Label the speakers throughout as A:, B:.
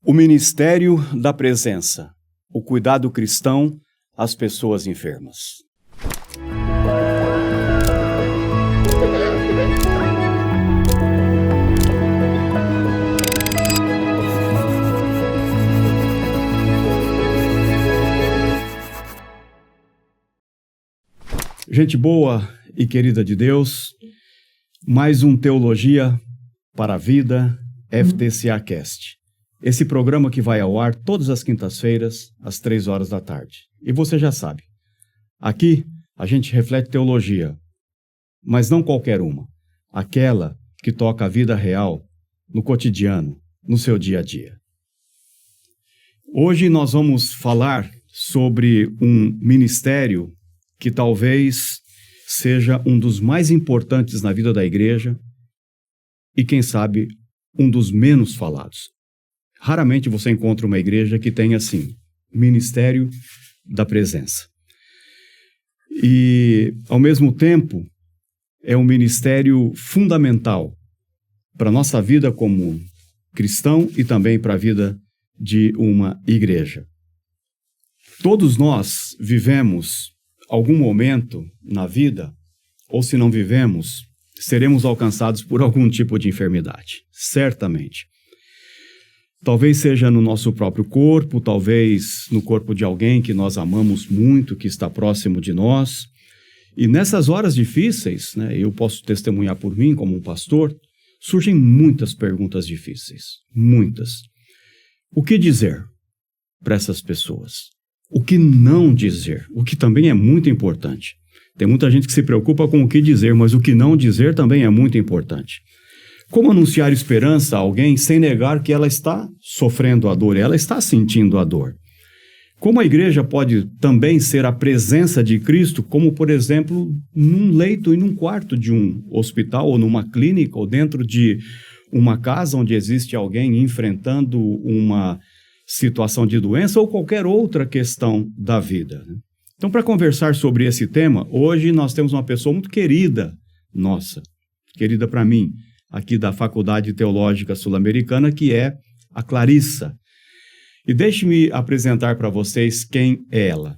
A: O Ministério da Presença, o cuidado cristão às pessoas enfermas. Gente boa e querida de Deus, mais um Teologia para a Vida, FTCA Cast. Esse programa que vai ao ar todas as quintas-feiras, às 3 horas da tarde. E você já sabe, aqui a gente reflete teologia, mas não qualquer uma. Aquela que toca a vida real, no cotidiano, no seu dia a dia. Hoje nós vamos falar sobre um ministério que talvez seja um dos mais importantes na vida da igreja e, quem sabe, um dos menos falados. Raramente você encontra uma igreja que tenha, assim, Ministério da Presença. E, ao mesmo tempo, é um ministério fundamental para a nossa vida como cristão e também para a vida de uma igreja. Todos nós vivemos algum momento na vida, ou se não vivemos, seremos alcançados por algum tipo de enfermidade, certamente. Talvez seja no nosso próprio corpo, talvez no corpo de alguém que nós amamos muito, que está próximo de nós. E nessas horas difíceis, eu posso testemunhar por mim como um pastor, surgem muitas perguntas difíceis, muitas. O que dizer para essas pessoas? O que não dizer? O que também é muito importante. Tem muita gente que se preocupa com o que dizer, mas o que não dizer também é muito importante. Como anunciar esperança a alguém sem negar que ela está sofrendo a dor, ela está sentindo a dor? Como a igreja pode também ser a presença de Cristo, como, por exemplo, num leito e num quarto de um hospital, ou numa clínica, ou dentro de uma casa onde existe alguém enfrentando uma situação de doença ou qualquer outra questão da vida. Então, para conversar sobre esse tema, hoje nós temos uma pessoa muito querida, nossa, querida para mim, aqui da Faculdade Teológica Sul-Americana, que é a Clarissa. E deixe-me apresentar para vocês quem é ela.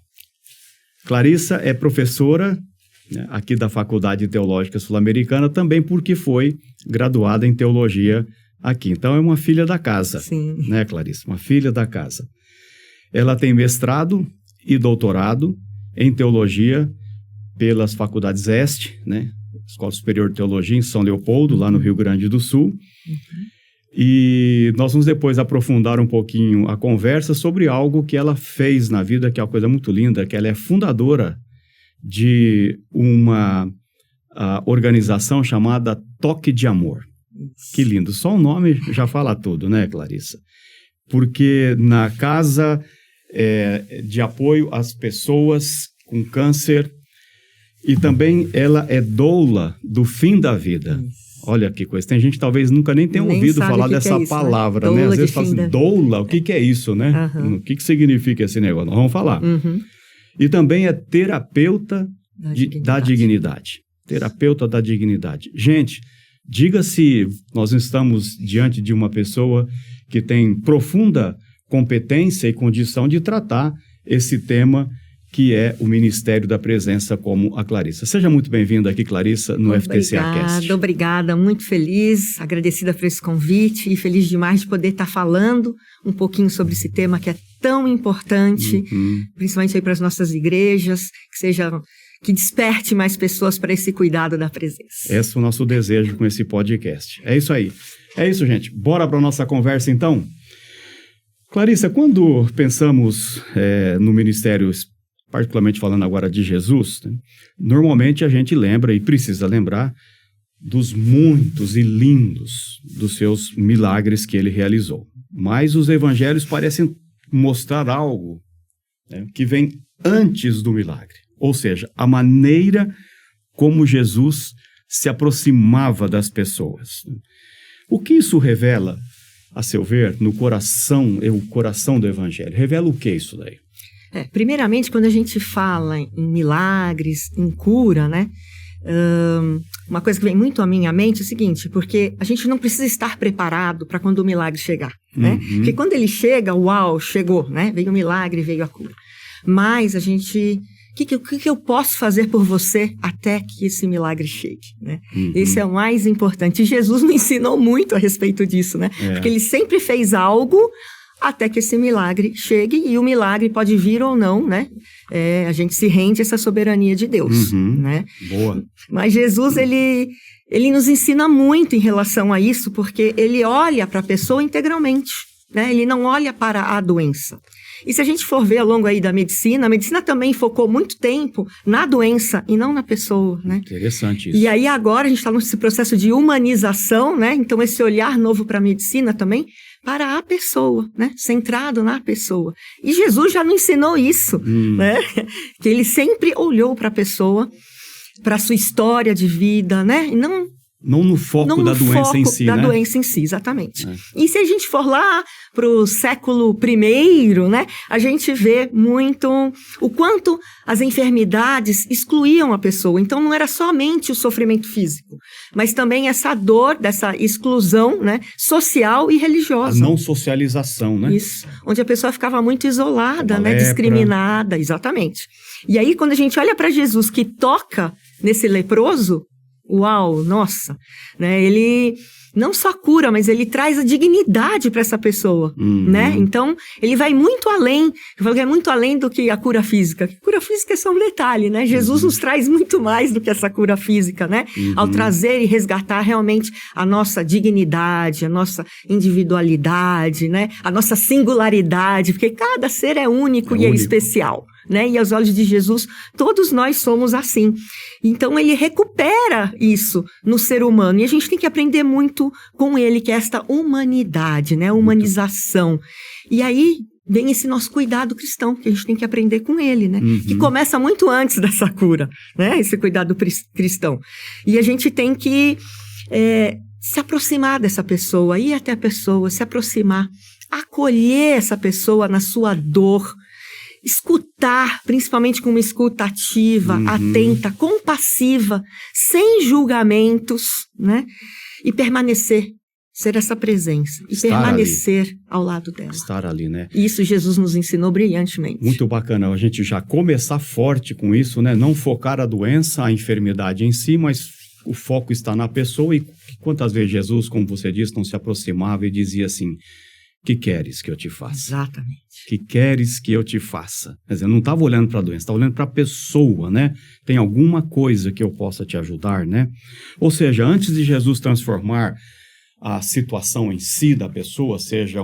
A: Clarissa é professora, aqui da Faculdade Teológica Sul-Americana, também porque foi graduada em teologia aqui. Então, é uma filha da casa.
B: Sim.
A: Né, Clarissa? Uma filha da casa. Ela tem mestrado e doutorado em teologia pelas faculdades Este, Escola Superior de Teologia em São Leopoldo, lá no Rio Grande do Sul. E nós vamos depois aprofundar um pouquinho a conversa sobre algo que ela fez na vida, que é uma coisa muito linda, que ela é fundadora de uma organização chamada Toque de Amor. Que lindo. Só o nome já fala tudo, né, Clarissa? Porque na casa de apoio às pessoas com câncer, e também ela é doula do fim da vida. Isso. Olha que coisa. Tem gente que talvez nunca nem tenha ouvido falar dessa palavra, né? Às vezes fala assim, doula, o que é isso, né?
B: Uhum.
A: O que significa esse negócio? Nós vamos falar.
B: Uhum.
A: E também é terapeuta da dignidade. Terapeuta da dignidade. Gente, diga se nós estamos diante de uma pessoa que tem profunda competência e condição de tratar esse tema que é o Ministério da Presença, como a Clarissa. Seja muito bem-vinda aqui, Clarissa, no FTCA Cast.
B: Obrigada, muito feliz, agradecida por esse convite e feliz demais de poder estar falando um pouquinho sobre esse tema que é tão importante, principalmente aí para as nossas igrejas, que desperte mais pessoas para esse cuidado da presença.
A: Esse é o nosso desejo com esse podcast. É isso aí. É isso, gente. Bora para a nossa conversa, então? Clarissa, quando pensamos no ministério, particularmente falando agora de Jesus, normalmente a gente lembra e precisa lembrar dos muitos e lindos dos seus milagres que ele realizou. Mas os evangelhos parecem mostrar algo que vem antes do milagre. Ou seja, a maneira como Jesus se aproximava das pessoas. O que isso revela, a seu ver, no coração, o coração do evangelho? Revela o que isso daí?
B: Primeiramente, quando a gente fala em milagres, em cura, uma coisa que vem muito à minha mente é o seguinte, porque a gente não precisa estar preparado para quando o milagre chegar. né? Porque quando ele chega, uau, chegou, né? Veio o milagre, veio a cura. Mas a gente... O que eu posso fazer por você até que esse milagre chegue, né? Esse é o mais importante. E Jesus nos ensinou muito a respeito disso, né? Porque ele sempre fez algo até que esse milagre chegue, e o milagre pode vir ou não, né? A gente se rende a essa soberania de Deus, né?
A: Boa.
B: Mas Jesus, ele nos ensina muito em relação a isso, porque ele olha para a pessoa integralmente, né? Ele não olha para a doença. E se a gente for ver ao longo aí da medicina, a medicina também focou muito tempo na doença e não na pessoa, né?
A: Interessante isso.
B: E aí agora a gente está nesse processo de humanização, né? Então esse olhar novo para a medicina também, para a pessoa, né? Centrado na pessoa. E Jesus já nos ensinou isso, né? Que ele sempre olhou para a pessoa, para a sua história de vida, né? E não
A: no foco da doença em si, né? Da
B: doença em si, exatamente. E se a gente for lá para o século I, né? A gente vê muito o quanto as enfermidades excluíam a pessoa. Então, não era somente o sofrimento físico, mas também essa dor, dessa exclusão, né? Social e religiosa.
A: A não socialização, né?
B: Isso. Onde a pessoa ficava muito isolada, né? Discriminada, exatamente. E aí, quando a gente olha para Jesus que toca nesse leproso, uau, nossa, né? Ele não só cura, mas ele traz a dignidade para essa pessoa, né? Então, ele vai muito além, eu falo que é muito além do que a cura física. A cura física é só um detalhe, né? Jesus nos traz muito mais do que essa cura física, né? Ao trazer e resgatar realmente a nossa dignidade, a nossa individualidade, né? A nossa singularidade, porque cada ser é único e é especial, né? E aos olhos de Jesus, todos nós somos assim. Então, ele recupera isso no ser humano. E a gente tem que aprender muito com ele, que é esta humanidade, né? Humanização. E aí vem esse nosso cuidado cristão, que a gente tem que aprender com ele, né? Que começa muito antes dessa cura, né? Esse cuidado cristão. E a gente tem que se aproximar dessa pessoa, ir até a pessoa, se aproximar, acolher essa pessoa na sua dor, escutar, principalmente com uma escuta ativa, atenta, compassiva, sem julgamentos, né? E permanecer, ser essa presença. E permanecer ali, ao lado dela.
A: Estar ali, né?
B: Isso Jesus nos ensinou brilhantemente.
A: Muito bacana a gente já começar forte com isso, né? Não focar a doença, a enfermidade em si, mas o foco está na pessoa. E quantas vezes Jesus, como você disse, não se aproximava e dizia assim: que queres que eu te faça?
B: Exatamente.
A: Que queres que eu te faça? Quer dizer, não estava olhando para a doença, estava olhando para a pessoa, né? Tem alguma coisa que eu possa te ajudar, né? Ou seja, antes de Jesus transformar a situação em si da pessoa, seja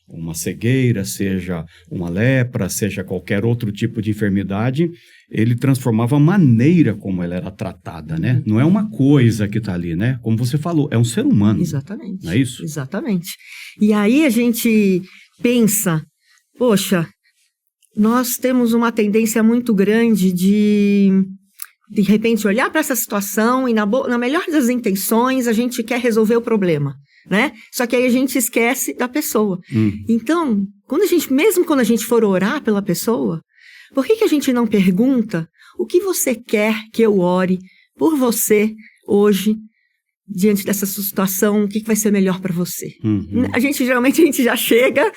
A: uma cegueira, seja uma lepra, seja qualquer outro tipo de enfermidade, ele transformava a maneira como ela era tratada, né? Não é uma coisa que está ali, né? Como você falou, é um ser humano.
B: Exatamente.
A: Não é isso?
B: Exatamente. E aí a gente pensa, poxa, nós temos uma tendência muito grande de repente, olhar para essa situação e na melhor das intenções, a gente quer resolver o problema, né? Só que aí a gente esquece da pessoa. Então, mesmo quando a gente for orar pela pessoa, por que a gente não pergunta o que você quer que eu ore por você hoje, diante dessa situação, o que vai ser melhor para você? Geralmente a gente já chega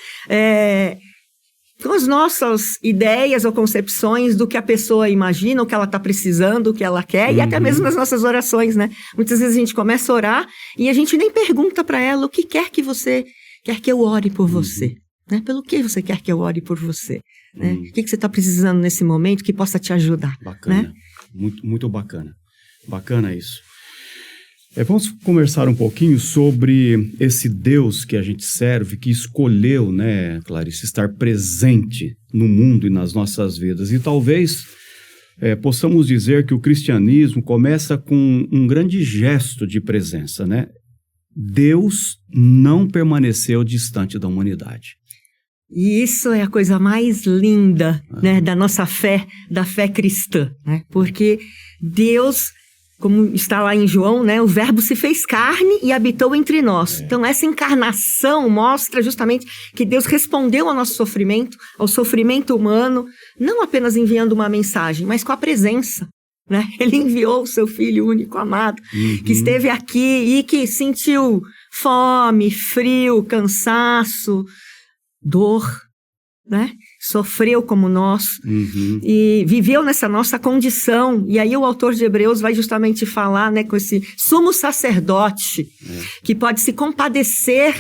B: com as nossas ideias ou concepções do que a pessoa imagina, o que ela está precisando, o que ela quer, e até mesmo nas nossas orações, né? Muitas vezes a gente começa a orar e a gente nem pergunta para ela o que quer que eu ore por você, né? Pelo que você quer que eu ore por você, né? O que você está precisando nesse momento que possa te ajudar.
A: Bacana,
B: né?
A: Muito, muito bacana. Bacana isso. Vamos conversar um pouquinho sobre esse Deus que a gente serve, que escolheu, né, Clarice, estar presente no mundo e nas nossas vidas. E talvez possamos dizer que o cristianismo começa com um grande gesto de presença, né? Deus não permaneceu distante da humanidade.
B: E isso é a coisa mais linda, né, da nossa fé, da fé cristã, né? Porque Deus, como está lá em João, né, o verbo se fez carne e habitou entre nós. Então, essa encarnação mostra justamente que Deus respondeu ao nosso sofrimento, ao sofrimento humano, não apenas enviando uma mensagem, mas com a presença, né? Ele enviou o seu Filho único amado, que esteve aqui e que sentiu fome, frio, cansaço, dor, né? Sofreu como nós e viveu nessa nossa condição. E aí o autor de Hebreus vai justamente falar, né, com esse sumo sacerdote que pode se compadecer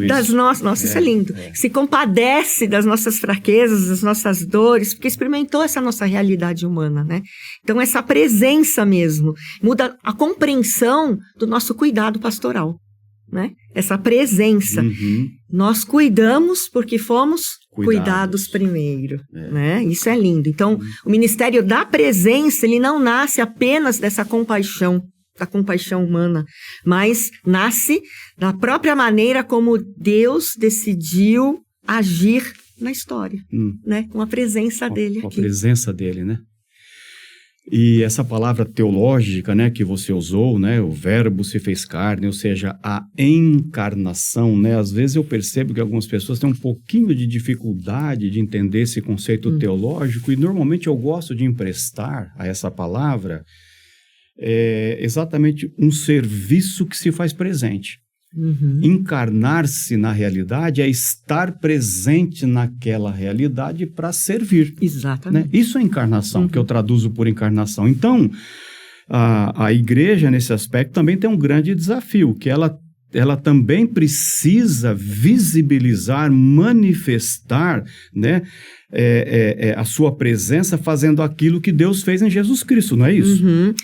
B: das nossas... Nossa, isso é lindo. Se compadece das nossas fraquezas, das nossas dores, porque experimentou essa nossa realidade humana, né? Então essa presença mesmo muda a compreensão do nosso cuidado pastoral, né? Essa presença. Nós cuidamos porque fomos cuidados primeiro, né? Isso é lindo. Então, o ministério da presença, ele não nasce apenas dessa compaixão, da compaixão humana, mas nasce da própria maneira como Deus decidiu agir na história, né? Com a presença dele aqui.
A: Com a presença dele, né? E essa palavra teológica, né, que você usou, né, o verbo se fez carne, ou seja, a encarnação, né, às vezes eu percebo que algumas pessoas têm um pouquinho de dificuldade de entender esse conceito teológico, e normalmente eu gosto de emprestar a essa palavra exatamente um serviço que se faz presente. Encarnar-se na realidade é estar presente naquela realidade para servir.
B: Exatamente.
A: Né? Isso é encarnação, que eu traduzo por encarnação. Então, a igreja, nesse aspecto, também tem um grande desafio, que ela também precisa visibilizar, manifestar, né, a sua presença fazendo aquilo que Deus fez em Jesus Cristo, não é isso?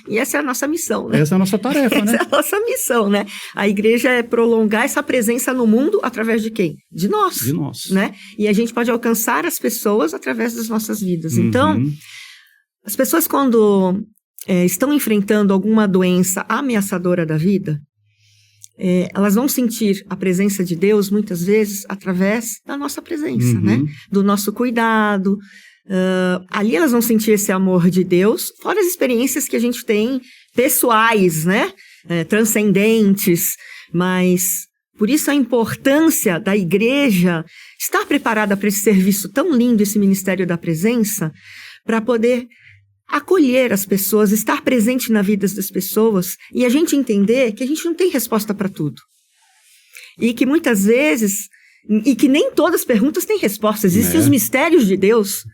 B: E essa é a nossa missão, né?
A: Essa é a nossa tarefa, né?
B: Essa é a nossa missão, né? A igreja é prolongar essa presença no mundo através de quem? De nós.
A: De nós.
B: Né? E a gente pode alcançar as pessoas através das nossas vidas. Então, as pessoas quando estão enfrentando alguma doença ameaçadora da vida, elas vão sentir a presença de Deus, muitas vezes, através da nossa presença, né? Do nosso cuidado. Ali elas vão sentir esse amor de Deus, fora as experiências que a gente tem pessoais, né? Transcendentes, mas por isso a importância da igreja estar preparada para esse serviço tão lindo, esse ministério da presença, para poder acolher as pessoas, estar presente na vida das pessoas e a gente entender que a gente não tem resposta para tudo. E que muitas vezes, e que nem todas as perguntas têm resposta. Existem os mistérios de Deus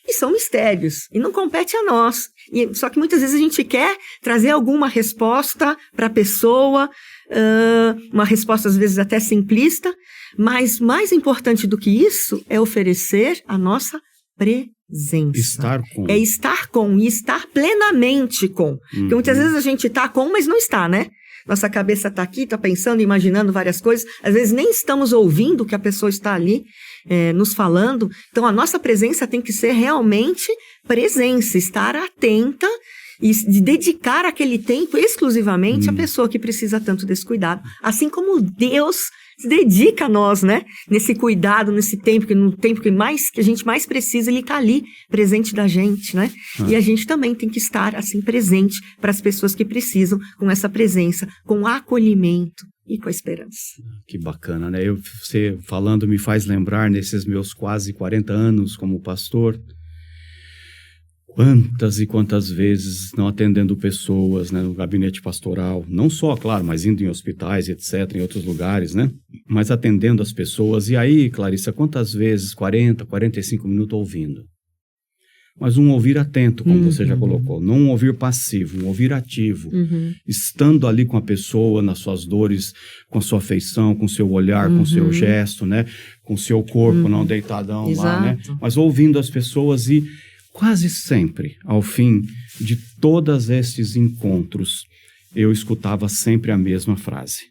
B: e são mistérios e não compete a nós. Só que muitas vezes a gente quer trazer alguma resposta para a pessoa, uma resposta às vezes até simplista, mas mais importante do que isso é oferecer a nossa presença.
A: Estar com.
B: É estar com e estar plenamente com. Porque muitas vezes a gente está com, mas não está, né? Nossa cabeça está aqui, está pensando, imaginando várias coisas. Às vezes nem estamos ouvindo o que a pessoa está ali nos falando. Então a nossa presença tem que ser realmente presença, estar atenta e de dedicar aquele tempo exclusivamente à pessoa que precisa tanto desse cuidado. Assim como Deus se dedica a nós, né? Nesse cuidado, nesse tempo, que no tempo que a gente mais precisa, ele está ali, presente da gente, né? E a gente também tem que estar, assim, presente para as pessoas que precisam, com essa presença, com acolhimento e com a esperança.
A: Que bacana, né? Você falando me faz lembrar, nesses meus quase 40 anos como pastor, quantas e quantas vezes não atendendo pessoas, né, no gabinete pastoral, não só, claro, mas indo em hospitais, etc., em outros lugares, né, mas atendendo as pessoas. E aí, Clarissa, quantas vezes? 40, 45 minutos ouvindo. Mas um ouvir atento, como você já colocou, não um ouvir passivo, um ouvir ativo, estando ali com a pessoa, nas suas dores, com a sua afeição, com o seu olhar, com o seu gesto, né, com o seu corpo, não deitadão lá, né, mas ouvindo as pessoas. E quase sempre, ao fim de todos estes encontros, eu escutava sempre a mesma frase.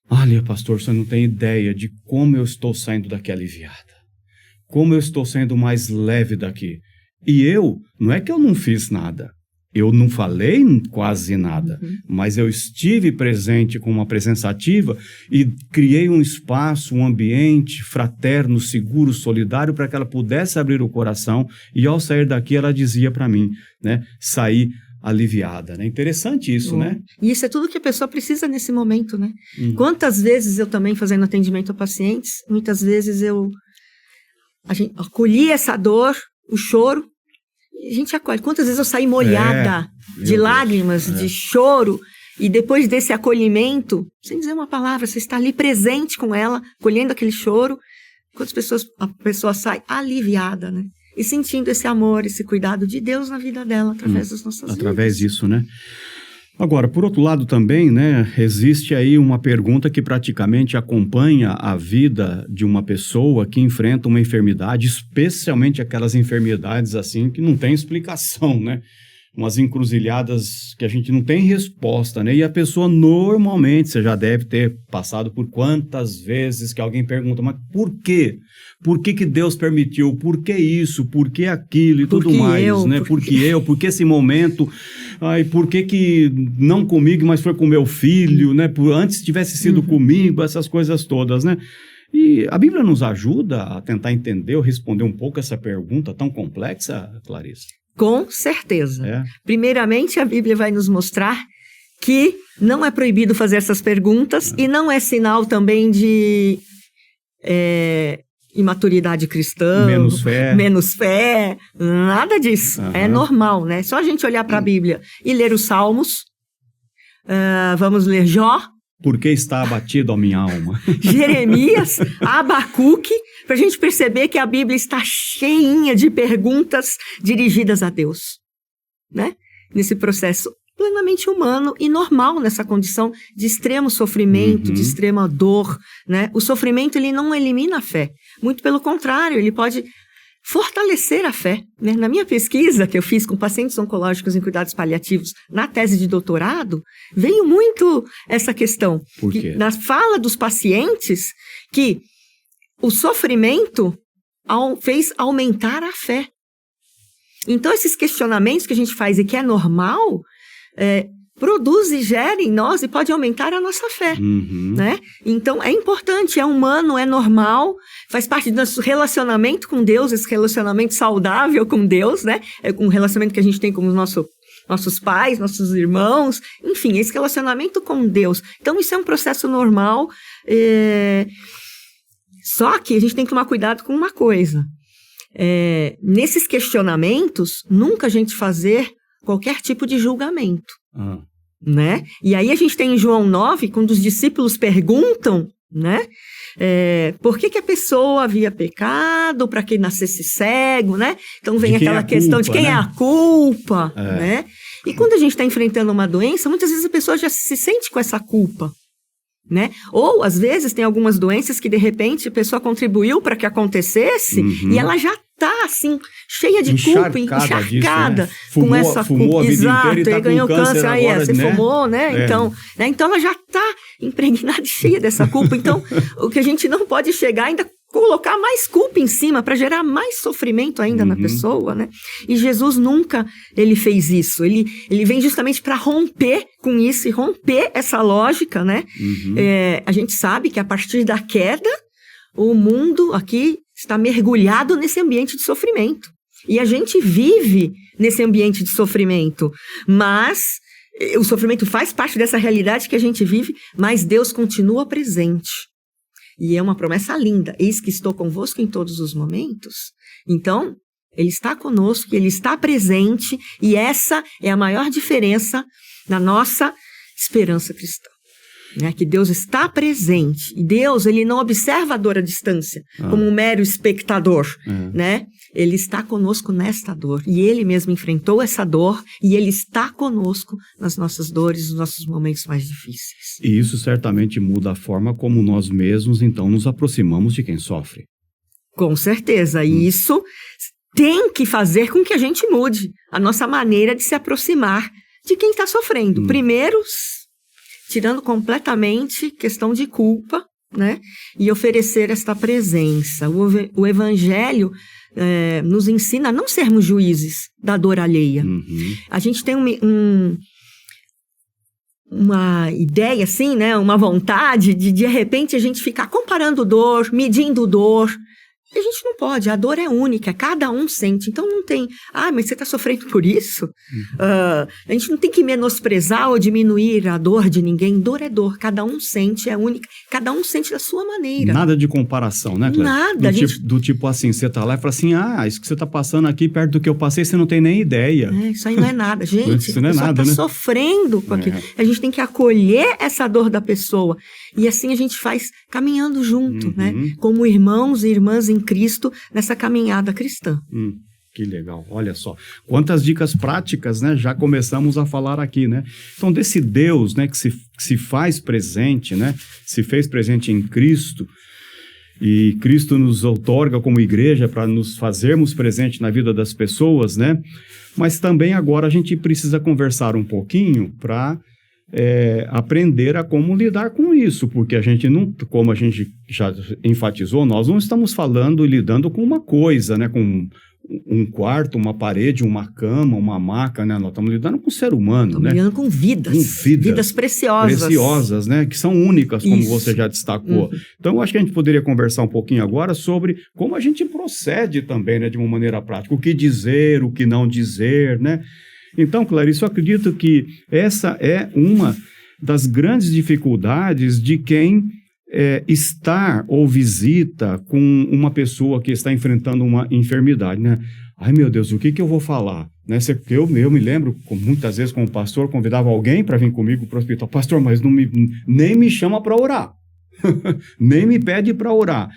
A: Olha, pastor, você não tem ideia de como eu estou saindo daqui aliviada. Como eu estou saindo mais leve daqui. E não é que eu não fiz nada. Eu não falei quase nada, mas eu estive presente com uma presença ativa e criei um espaço, um ambiente fraterno, seguro, solidário, para que ela pudesse abrir o coração, e ao sair daqui ela dizia para mim, né, sair aliviada, né? Interessante isso, né?
B: E isso é tudo que a pessoa precisa nesse momento, né? Quantas vezes eu também fazendo atendimento a pacientes, muitas vezes a gente acolhi essa dor, o choro, a gente acolhe. Quantas vezes eu saí molhada de lágrimas, de choro, E depois desse acolhimento, sem dizer uma palavra, você está ali presente com ela, colhendo aquele choro, a pessoa sai aliviada, né? E sentindo esse amor, esse cuidado de Deus na vida dela, através das nossas vidas.
A: Através disso, né? Agora, por outro lado também, né, existe aí uma pergunta que praticamente acompanha a vida de uma pessoa que enfrenta uma enfermidade, especialmente aquelas enfermidades assim que não tem explicação, né? Umas encruzilhadas que a gente não tem resposta, né? E a pessoa normalmente, você já deve ter passado por quantas vezes que alguém pergunta, mas por quê? Por que Deus permitiu? Por que isso? Por que aquilo? E tudo mais, né? Por que eu? Por que esse momento? Ai, por que não comigo, mas foi com meu filho, né? Antes tivesse sido comigo, essas coisas todas, né? E a Bíblia nos ajuda a tentar entender ou responder um pouco essa pergunta tão complexa, Clarice?
B: Com certeza. Primeiramente, a Bíblia vai nos mostrar que não é proibido fazer essas perguntas e não é sinal também de imaturidade cristã. Menos fé, nada disso. É normal, né? Só a gente olhar para a Bíblia e ler os Salmos. Vamos ler Jó.
A: Por que está abatido a minha alma?
B: Jeremias, Abacuque, para a gente perceber que a Bíblia está cheinha de perguntas dirigidas a Deus, né? Nesse processo plenamente humano e normal nessa condição de extremo sofrimento, de extrema dor, né? O sofrimento, ele não elimina a fé. Muito pelo contrário, ele pode fortalecer a fé, né? Na minha pesquisa que eu fiz com pacientes oncológicos em cuidados paliativos na tese de doutorado, veio muito essa questão.
A: Por quê?
B: Na fala dos pacientes, que o sofrimento fez aumentar a fé. Então, esses questionamentos que a gente faz e que é normal, produz e gera em nós e pode aumentar a nossa fé, né? Então, é importante, é humano, é normal, faz parte do nosso relacionamento com Deus, esse relacionamento saudável com Deus, né? É um relacionamento que a gente tem com os nossos pais, nossos irmãos, enfim, esse relacionamento com Deus. Então, isso é um processo normal, só que a gente tem que tomar cuidado com uma coisa. Nesses questionamentos, nunca a gente fazer qualquer tipo de julgamento. Né? E aí a gente tem em João 9, quando os discípulos perguntam, né? Por que a pessoa havia pecado, para que nascesse cego, né? Então vem aquela questão de quem é a culpa, né? E quando a gente está enfrentando uma doença, muitas vezes a pessoa já se sente com essa culpa, né? Ou, às vezes, tem algumas doenças que, de repente, a pessoa contribuiu para que acontecesse e ela já está, assim, cheia de culpa, encharcada
A: disso, né?
B: Com essa culpa. Exato, e tá ganhou câncer, aí você fumou, né? Então, ela já está impregnada e cheia dessa culpa. Então, o que a gente não pode chegar ainda colocar mais culpa em cima para gerar mais sofrimento ainda na pessoa, né? E Jesus nunca ele fez isso. Ele vem justamente para romper com isso e romper essa lógica, né? A gente sabe que a partir da queda, o mundo aqui está mergulhado nesse ambiente de sofrimento. E a gente vive nesse ambiente de sofrimento. Mas o sofrimento faz parte dessa realidade que a gente vive, mas Deus continua presente. E é uma promessa linda. Eis que estou convosco em todos os momentos. Então, Ele está conosco, Ele está presente. E essa é a maior diferença na nossa esperança cristã. Né? Que Deus está presente. E Deus, Ele não observa a dor à distância, como um mero espectador. Né? Ele está conosco nesta dor. E Ele mesmo enfrentou essa dor. E Ele está conosco nas nossas dores, nos nossos momentos mais difíceis.
A: E isso certamente muda a forma como nós mesmos, então, nos aproximamos de quem sofre.
B: Com certeza. E isso tem que fazer com que a gente mude a nossa maneira de se aproximar de quem está sofrendo. Primeiro, tirando completamente questão de culpa, né? E oferecer esta presença. O Evangelho nos ensina a não sermos juízes da dor alheia. A gente tem uma ideia, assim, né? Uma vontade de repente, a gente ficar comparando dor, medindo dor. E a gente não pode, a dor é única, cada um sente. Então não tem, mas você está sofrendo por isso? A gente não tem que menosprezar ou diminuir a dor de ninguém. Dor é dor, cada um sente, é única, cada um sente da sua maneira.
A: Nada de comparação, né, Cléia?
B: Nada.
A: Do tipo assim, você tá lá e fala assim, isso que você tá passando aqui perto do que eu passei, você não tem nem ideia.
B: Isso aí não é nada, gente.
A: Isso não é nada, né?
B: Sofrendo com aquilo. A gente tem que acolher essa dor da pessoa. E assim a gente faz caminhando junto, né? Como irmãos e irmãs em Cristo nessa caminhada cristã.
A: Que legal, olha só. Quantas dicas práticas, né? Já começamos a falar aqui, né? Então, desse Deus, né? Que se faz presente, né? Se fez presente em Cristo. E Cristo nos outorga como igreja para nos fazermos presente na vida das pessoas, né? Mas também agora a gente precisa conversar um pouquinho para aprender a como lidar com isso, porque a gente não, como a gente já enfatizou, nós não estamos falando e lidando com uma coisa, né? Com um quarto, uma parede, uma cama, uma maca, né? Nós estamos lidando com o ser humano,
B: estamos lidando com vidas. Vidas preciosas.
A: Preciosas, né? Que são únicas, como você já destacou. Então, eu acho que a gente poderia conversar um pouquinho agora sobre como a gente procede também, né? De uma maneira prática. O que dizer, o que não dizer, né? Então, Clarice, eu acredito que essa é uma das grandes dificuldades de quem está ou visita com uma pessoa que está enfrentando uma enfermidade, né? Ai, meu Deus, o que eu vou falar? Né? Eu me lembro, muitas vezes, como pastor, convidava alguém para vir comigo para o hospital. Pastor, mas nem me chama para orar. Nem me pede para orar.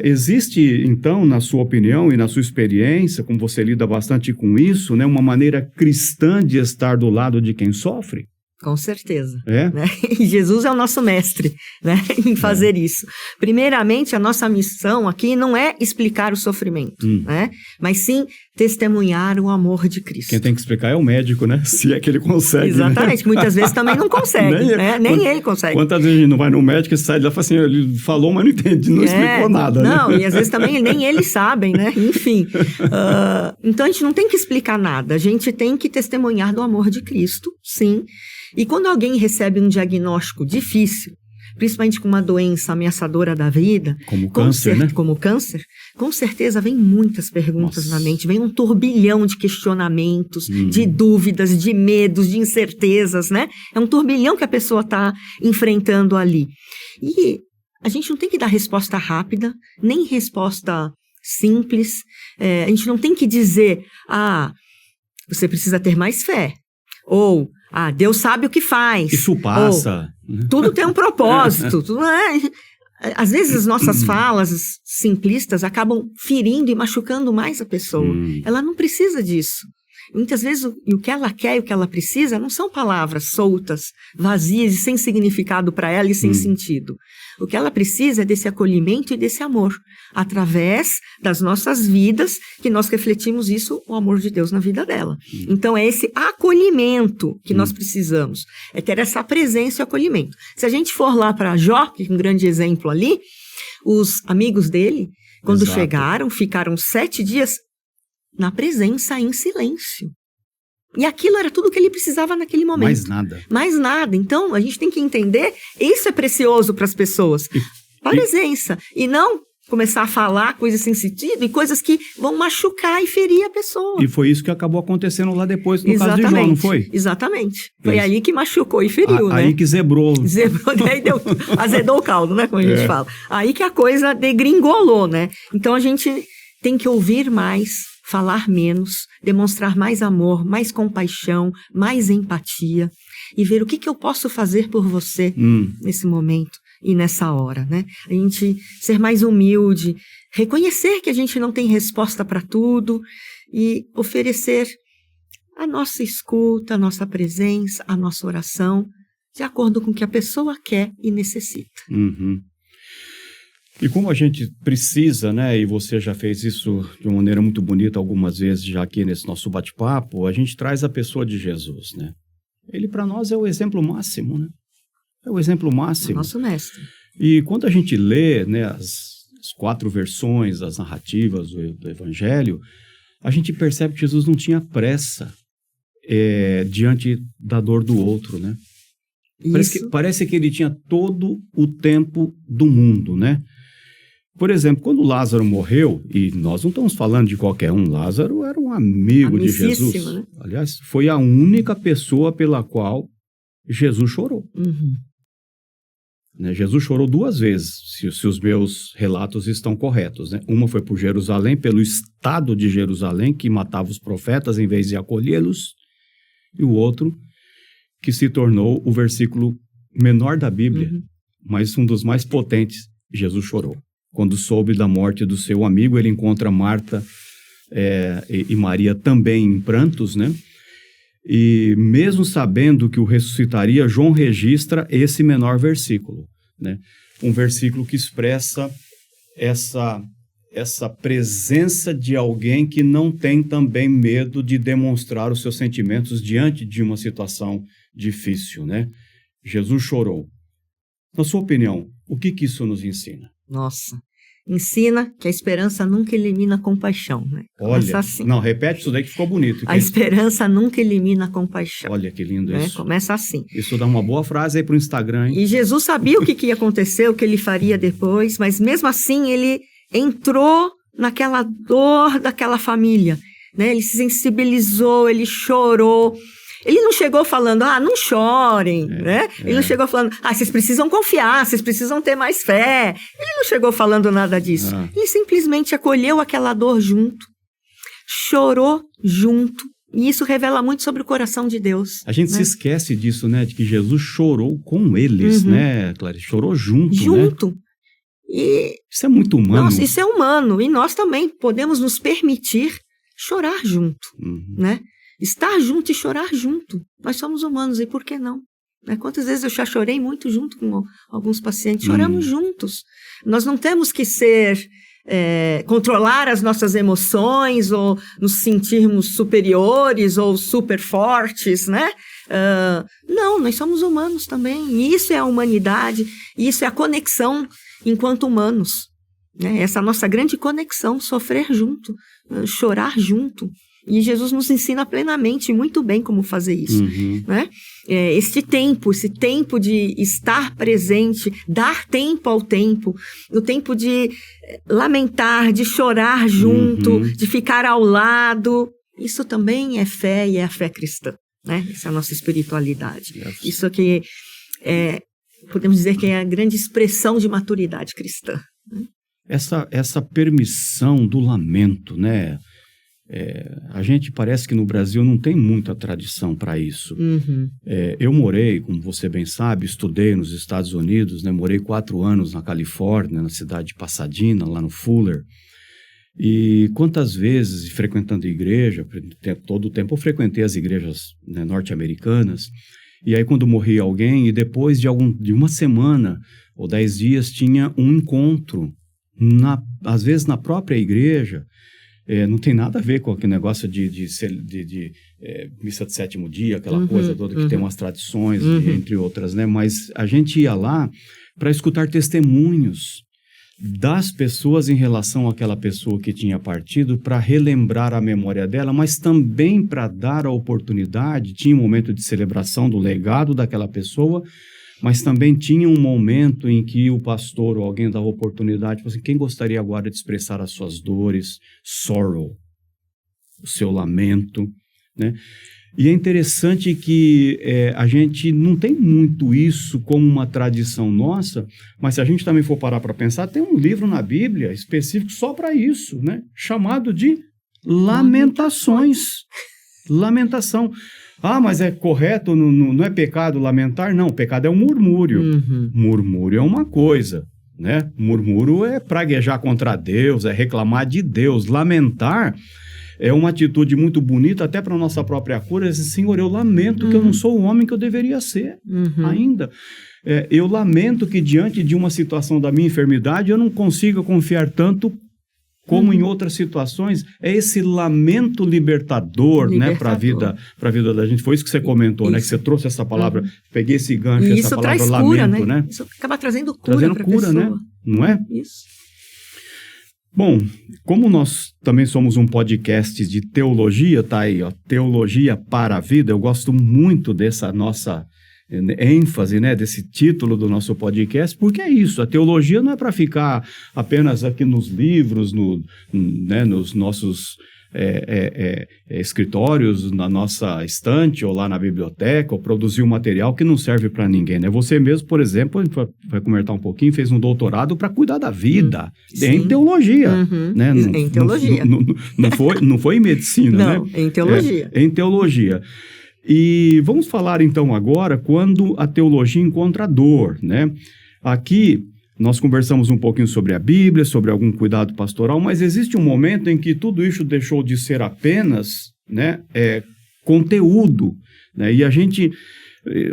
A: Existe, então, na sua opinião e na sua experiência, como você lida bastante com isso, né, uma maneira cristã de estar do lado de quem sofre?
B: Com certeza. Né? E Jesus é o nosso mestre, né, em fazer isso. Primeiramente, a nossa missão aqui não é explicar o sofrimento, né, mas sim testemunhar o amor de Cristo.
A: Quem tem que explicar é o médico, né? Se é que ele consegue.
B: Exatamente, né? Muitas vezes também não consegue, nem ele consegue.
A: Quantas vezes a gente não vai no médico e sai de lá e fala assim, ele falou, mas não entendi, não explicou nada.
B: Não,
A: né?
B: E às vezes também nem eles sabem, né? Enfim. Então a gente não tem que explicar nada, a gente tem que testemunhar do amor de Cristo, sim. E quando alguém recebe um diagnóstico difícil, principalmente com uma doença ameaçadora da vida,
A: como câncer, né?
B: Como câncer, com certeza vem muitas perguntas na mente, vem um turbilhão de questionamentos, de dúvidas, de medos, de incertezas, né? É um turbilhão que a pessoa está enfrentando ali. E a gente não tem que dar resposta rápida, nem resposta simples. A gente não tem que dizer, você precisa ter mais fé. Ou, Deus sabe o que faz.
A: Isso passa.
B: Ou, tudo tem um propósito. Às vezes as nossas falas simplistas acabam ferindo e machucando mais a pessoa. Ela não precisa disso. Muitas vezes o que ela quer e o que ela precisa não são palavras soltas, vazias e sem significado para ela e sem sentido. O que ela precisa é desse acolhimento e desse amor, através das nossas vidas, que nós refletimos isso, o amor de Deus na vida dela. Então é esse acolhimento que nós precisamos, é ter essa presença e acolhimento. Se a gente for lá para Jó, que é um grande exemplo ali, os amigos dele, quando chegaram, ficaram 7 dias na presença, em silêncio. E aquilo era tudo que ele precisava naquele momento. Mais nada. Então, a gente tem que entender, isso é precioso para as pessoas. Presença. E não começar a falar coisas sem sentido e coisas que vão machucar e ferir a pessoa.
A: E foi isso que acabou acontecendo lá depois, no caso de Jó, não foi?
B: Exatamente. Foi aí que machucou e feriu, né?
A: Aí que zebrou.
B: Daí azedou o caldo, né? Como a gente fala. Aí que a coisa degringolou, né? Então, a gente tem que ouvir mais, falar menos, demonstrar mais amor, mais compaixão, mais empatia e ver o que eu posso fazer por você nesse momento e nessa hora, né? A gente ser mais humilde, reconhecer que a gente não tem resposta para tudo e oferecer a nossa escuta, a nossa presença, a nossa oração, de acordo com o que a pessoa quer e necessita.
A: E como a gente precisa, né, e você já fez isso de uma maneira muito bonita algumas vezes já aqui nesse nosso bate-papo, a gente traz a pessoa de Jesus, né? Ele para nós é o exemplo máximo, né? É o exemplo máximo.
B: Nosso mestre.
A: E quando a gente lê, né, as 4 versões, as narrativas do Evangelho, a gente percebe que Jesus não tinha pressa diante da dor do outro, né? Parece que ele tinha todo o tempo do mundo, né? Por exemplo, quando Lázaro morreu, e nós não estamos falando de qualquer um, Lázaro era um amigo de Jesus.
B: Né?
A: Aliás, foi a única pessoa pela qual Jesus chorou. Né? Jesus chorou 2 vezes, se os meus relatos estão corretos. Né? Uma foi por Jerusalém, pelo estado de Jerusalém, que matava os profetas em vez de acolhê-los. E o outro, que se tornou o versículo menor da Bíblia, mas um dos mais potentes. Jesus chorou. Quando soube da morte do seu amigo, ele encontra Marta e Maria também em prantos, né? E mesmo sabendo que o ressuscitaria, João registra esse menor versículo, né? Um versículo que expressa essa presença de alguém que não tem também medo de demonstrar os seus sentimentos diante de uma situação difícil, né? Jesus chorou. Na sua opinião, o que isso nos ensina?
B: Nossa, ensina que a esperança nunca elimina a compaixão, né? Começa
A: Olha,
B: assim.
A: Não, repete isso daí que ficou bonito.
B: A esperança nunca elimina a compaixão.
A: Olha que lindo
B: né?
A: isso.
B: Começa assim.
A: Isso dá uma boa frase aí para o Instagram, hein?
B: E Jesus sabia o que ia acontecer, o que ele faria depois, mas mesmo assim ele entrou naquela dor daquela família, né? Ele se sensibilizou, ele chorou. Ele não chegou falando, não chorem, né? Ele não chegou falando, vocês precisam confiar, vocês precisam ter mais fé. Ele não chegou falando nada disso. Ele simplesmente acolheu aquela dor junto, chorou junto. E isso revela muito sobre o coração de Deus.
A: A gente se esquece disso, né? De que Jesus chorou com eles, né, Clarice? Chorou junto,
B: Junto.
A: Né?
B: E
A: isso é muito humano.
B: Nossa, isso é humano. E nós também podemos nos permitir chorar junto, né? Estar junto e chorar junto. Nós somos humanos, e por que não? Né? Quantas vezes eu já chorei muito junto com alguns pacientes? Choramos juntos. Nós não temos que controlar as nossas emoções ou nos sentirmos superiores ou super fortes, né? Não, nós somos humanos também. E isso é a humanidade, isso é a conexão enquanto humanos. Né? Essa nossa grande conexão, sofrer junto, chorar junto. E Jesus nos ensina plenamente, muito bem como fazer isso. Né? Esse tempo de estar presente, dar tempo ao tempo, o tempo de lamentar, de chorar junto, de ficar ao lado, isso também é fé e é a fé cristã. Né? Essa é a nossa espiritualidade. Isso que podemos dizer que é a grande expressão de maturidade cristã. Né?
A: Essa permissão do lamento, né? A gente parece que no Brasil não tem muita tradição para isso. Eu morei, como você bem sabe, estudei nos Estados Unidos, né? Morei 4 anos na Califórnia, na cidade de Pasadena, lá no Fuller. E quantas vezes, frequentando igreja, todo o tempo eu frequentei as igrejas, né, norte-americanas, e aí quando morria alguém, e depois de uma semana ou 10 dias, tinha um encontro, às vezes na própria igreja. Não tem nada a ver com aquele negócio de missa de 7º dia, aquela coisa toda que tem umas tradições, entre outras, né? Mas a gente ia lá para escutar testemunhos das pessoas em relação àquela pessoa que tinha partido, para relembrar a memória dela, mas também para dar a oportunidade. Tinha um momento de celebração do legado daquela pessoa, mas também tinha um momento em que o pastor ou alguém dava oportunidade, assim, quem gostaria agora de expressar as suas dores, sorrow, o seu lamento, né? E é interessante que a gente não tem muito isso como uma tradição nossa, mas se a gente também for parar para pensar, tem um livro na Bíblia específico só para isso, né? Chamado de Lamentações. Lamentação. Mas é correto, não é pecado lamentar? Não, pecado é um murmúrio. Murmúrio é uma coisa, né? Murmúrio é praguejar contra Deus, é reclamar de Deus. Lamentar é uma atitude muito bonita, até para a nossa própria cura. Senhor, eu lamento que eu não sou o homem que eu deveria ser ainda. Eu lamento que diante de uma situação da minha enfermidade, eu não consiga confiar tanto como em outras situações. É esse lamento libertador, né, para a vida da gente. Foi isso que você comentou, né, que você trouxe essa palavra, peguei esse gancho,
B: e
A: essa
B: isso
A: palavra
B: traz
A: lamento,
B: cura,
A: né?
B: Isso acaba trazendo cura para a pessoa.
A: Né? Não é?
B: Isso.
A: Bom, como nós também somos um podcast de teologia, tá aí, ó, Teologia para a Vida, eu gosto muito dessa nossa ênfase, né, desse título do nosso podcast, porque é isso, a teologia não é para ficar apenas aqui nos livros, né, nos nossos escritórios, na nossa estante ou lá na biblioteca, ou produzir um material que não serve para ninguém, né? Você mesmo, por exemplo, a gente vai comentar um pouquinho, fez um doutorado para cuidar da vida, em teologia, né?
B: Em teologia.
A: Não foi em medicina,
B: não,
A: né?
B: Em teologia.
A: Em teologia. E vamos falar então agora quando a teologia encontra dor, né? Aqui nós conversamos um pouquinho sobre a Bíblia, sobre algum cuidado pastoral, mas existe um momento em que tudo isso deixou de ser apenas, né, conteúdo, né? E a gente,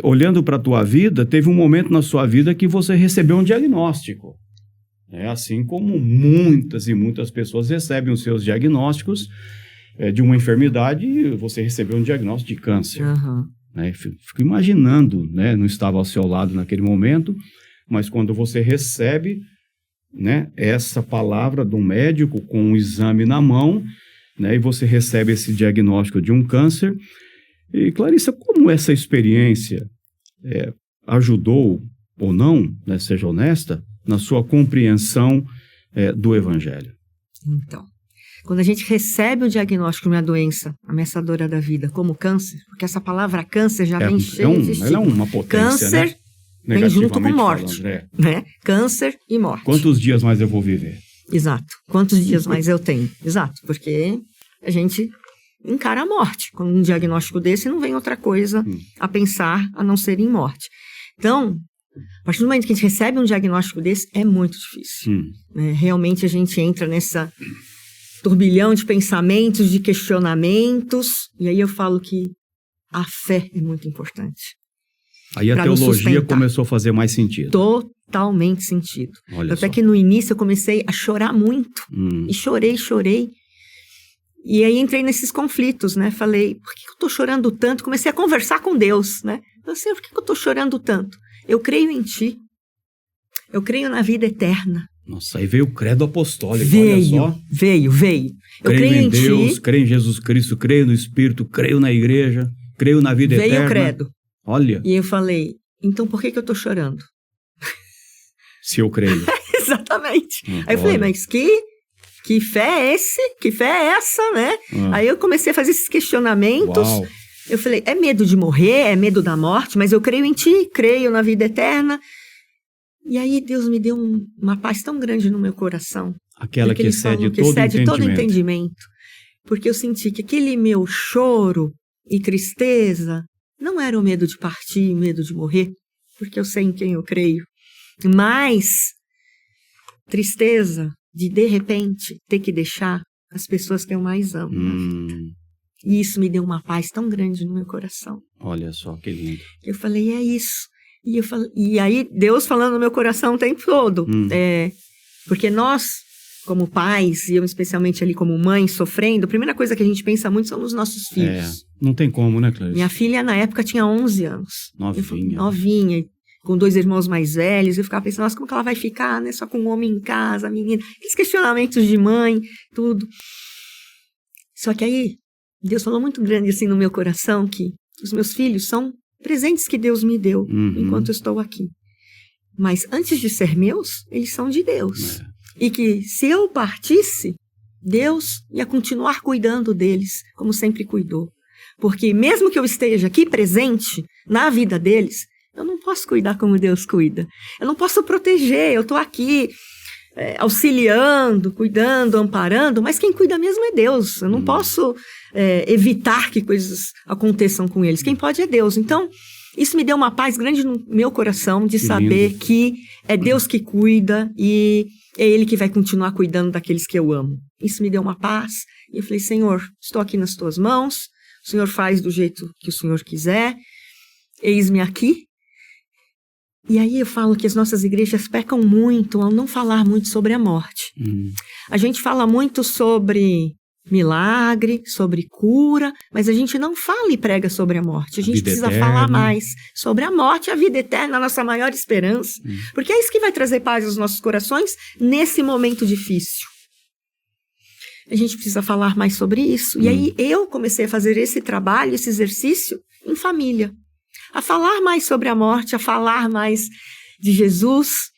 A: olhando para a tua vida, teve um momento na sua vida que você recebeu um diagnóstico, né? Assim como muitas e muitas pessoas recebem os seus diagnósticos de uma enfermidade, você recebeu um diagnóstico de câncer. Né? Fico imaginando, né? Não estava ao seu lado naquele momento, mas quando você recebe, né, essa palavra do médico com um exame na mão, né, e você recebe esse diagnóstico de um câncer. E, Clarissa, como essa experiência ajudou ou não, né, seja honesta, na sua compreensão do Evangelho?
B: Então, quando a gente recebe o diagnóstico de uma doença ameaçadora da vida, como câncer, porque essa palavra câncer já vem cheia de estigma.
A: Ela é uma potência,
B: câncer,
A: né?
B: Vem junto com morte, né? Câncer e morte.
A: Quantos dias mais eu vou viver?
B: Exato. Quantos dias mais eu tenho? Exato. Porque a gente encara a morte. Com um diagnóstico desse, não vem outra coisa a pensar a não ser em morte. Então, a partir do momento que a gente recebe um diagnóstico desse, é muito difícil. Né? Realmente a gente entra nessa turbilhão de pensamentos, de questionamentos. E aí eu falo que a fé é muito importante.
A: Aí a teologia começou a fazer mais sentido.
B: Totalmente sentido. Até que no início eu comecei a chorar muito. E chorei. E aí entrei nesses conflitos, né? Falei, por que eu tô chorando tanto? Comecei a conversar com Deus, né? Falei, Senhor, por que eu tô chorando tanto? Eu creio em Ti. Eu creio na vida eterna.
A: Nossa, aí veio o credo apostólico,
B: olha
A: só.
B: Veio. Eu
A: creio em Deus, Ti. Creio em Jesus Cristo, creio no Espírito, creio na igreja, creio na vida eterna. Veio o credo. Olha.
B: E eu falei, então por que eu tô chorando?
A: Se eu creio.
B: Exatamente. Aí eu falei, mas que fé é esse? Que fé é essa, né? Aí eu comecei a fazer esses questionamentos.
A: Uau.
B: Eu falei, é medo de morrer, é medo da morte, mas eu creio em Ti, creio na vida eterna. E aí Deus me deu uma paz tão grande no meu coração.
A: Aquela que excede todo
B: entendimento. Porque eu senti que aquele meu choro e tristeza não era o medo de partir, o medo de morrer, porque eu sei em quem eu creio. Mas tristeza de repente, ter que deixar as pessoas que eu mais amo. E isso me deu uma paz tão grande no meu coração.
A: Olha só, que lindo.
B: Eu falei, é isso. E aí, Deus falando no meu coração o tempo todo. Porque nós, como pais, e eu especialmente ali como mãe, sofrendo, a primeira coisa que a gente pensa muito são nos nossos filhos.
A: Não tem como, né, Clarissa?
B: Minha filha, na época, tinha 11 anos. Novinha, com 2 irmãos mais velhos. Eu ficava pensando, nossa, como que ela vai ficar, né? Só com um homem em casa, menina. Aqueles questionamentos de mãe, tudo. Só que aí, Deus falou muito grande assim no meu coração que os meus filhos são presentes que Deus me deu enquanto eu estou aqui. Mas antes de ser meus, eles são de Deus. E que se eu partisse, Deus ia continuar cuidando deles, como sempre cuidou. Porque mesmo que eu esteja aqui presente na vida deles, eu não posso cuidar como Deus cuida. Eu não posso proteger, eu estou aqui auxiliando, cuidando, amparando, mas quem cuida mesmo é Deus. Eu não posso evitar que coisas aconteçam com eles. Quem pode é Deus. Então, isso me deu uma paz grande no meu coração de saber que é Deus que cuida e é Ele que vai continuar cuidando daqueles que eu amo. Isso me deu uma paz. E eu falei, Senhor, estou aqui nas Tuas mãos. O Senhor faz do jeito que o Senhor quiser. Eis-me aqui. E aí eu falo que as nossas igrejas pecam muito ao não falar muito sobre a morte. A gente fala muito sobre milagre, sobre cura, mas a gente não fala e prega sobre a morte. A gente precisa falar mais sobre a morte, a vida eterna, a nossa maior esperança. Porque é isso que vai trazer paz aos nossos corações nesse momento difícil. A gente precisa falar mais sobre isso. E aí eu comecei a fazer esse trabalho, esse exercício em família. a falar mais sobre a morte, a falar mais de Jesus,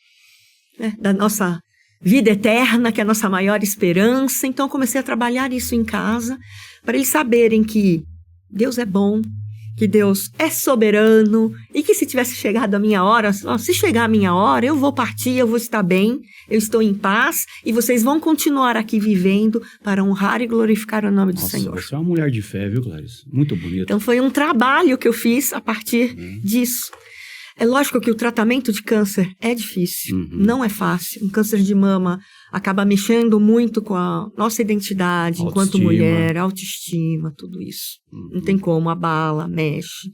B: né, da nossa vida eterna, que é a nossa maior esperança. Então, eu comecei a trabalhar isso em casa, para eles saberem que Deus é bom, que Deus é soberano, e que se tivesse chegado a minha hora, se chegar a minha hora, eu vou partir, eu vou estar bem, eu estou em paz, e vocês vão continuar aqui vivendo para honrar e glorificar o nome do Senhor.
A: Você é uma mulher de fé, viu, Clarice? Muito bonita.
B: Então, foi um trabalho que eu fiz a partir disso. É lógico que o tratamento de câncer é difícil, não é fácil. Um câncer de mama acaba mexendo muito com a nossa identidade enquanto mulher, autoestima, tudo isso. Não tem como, abala, mexe.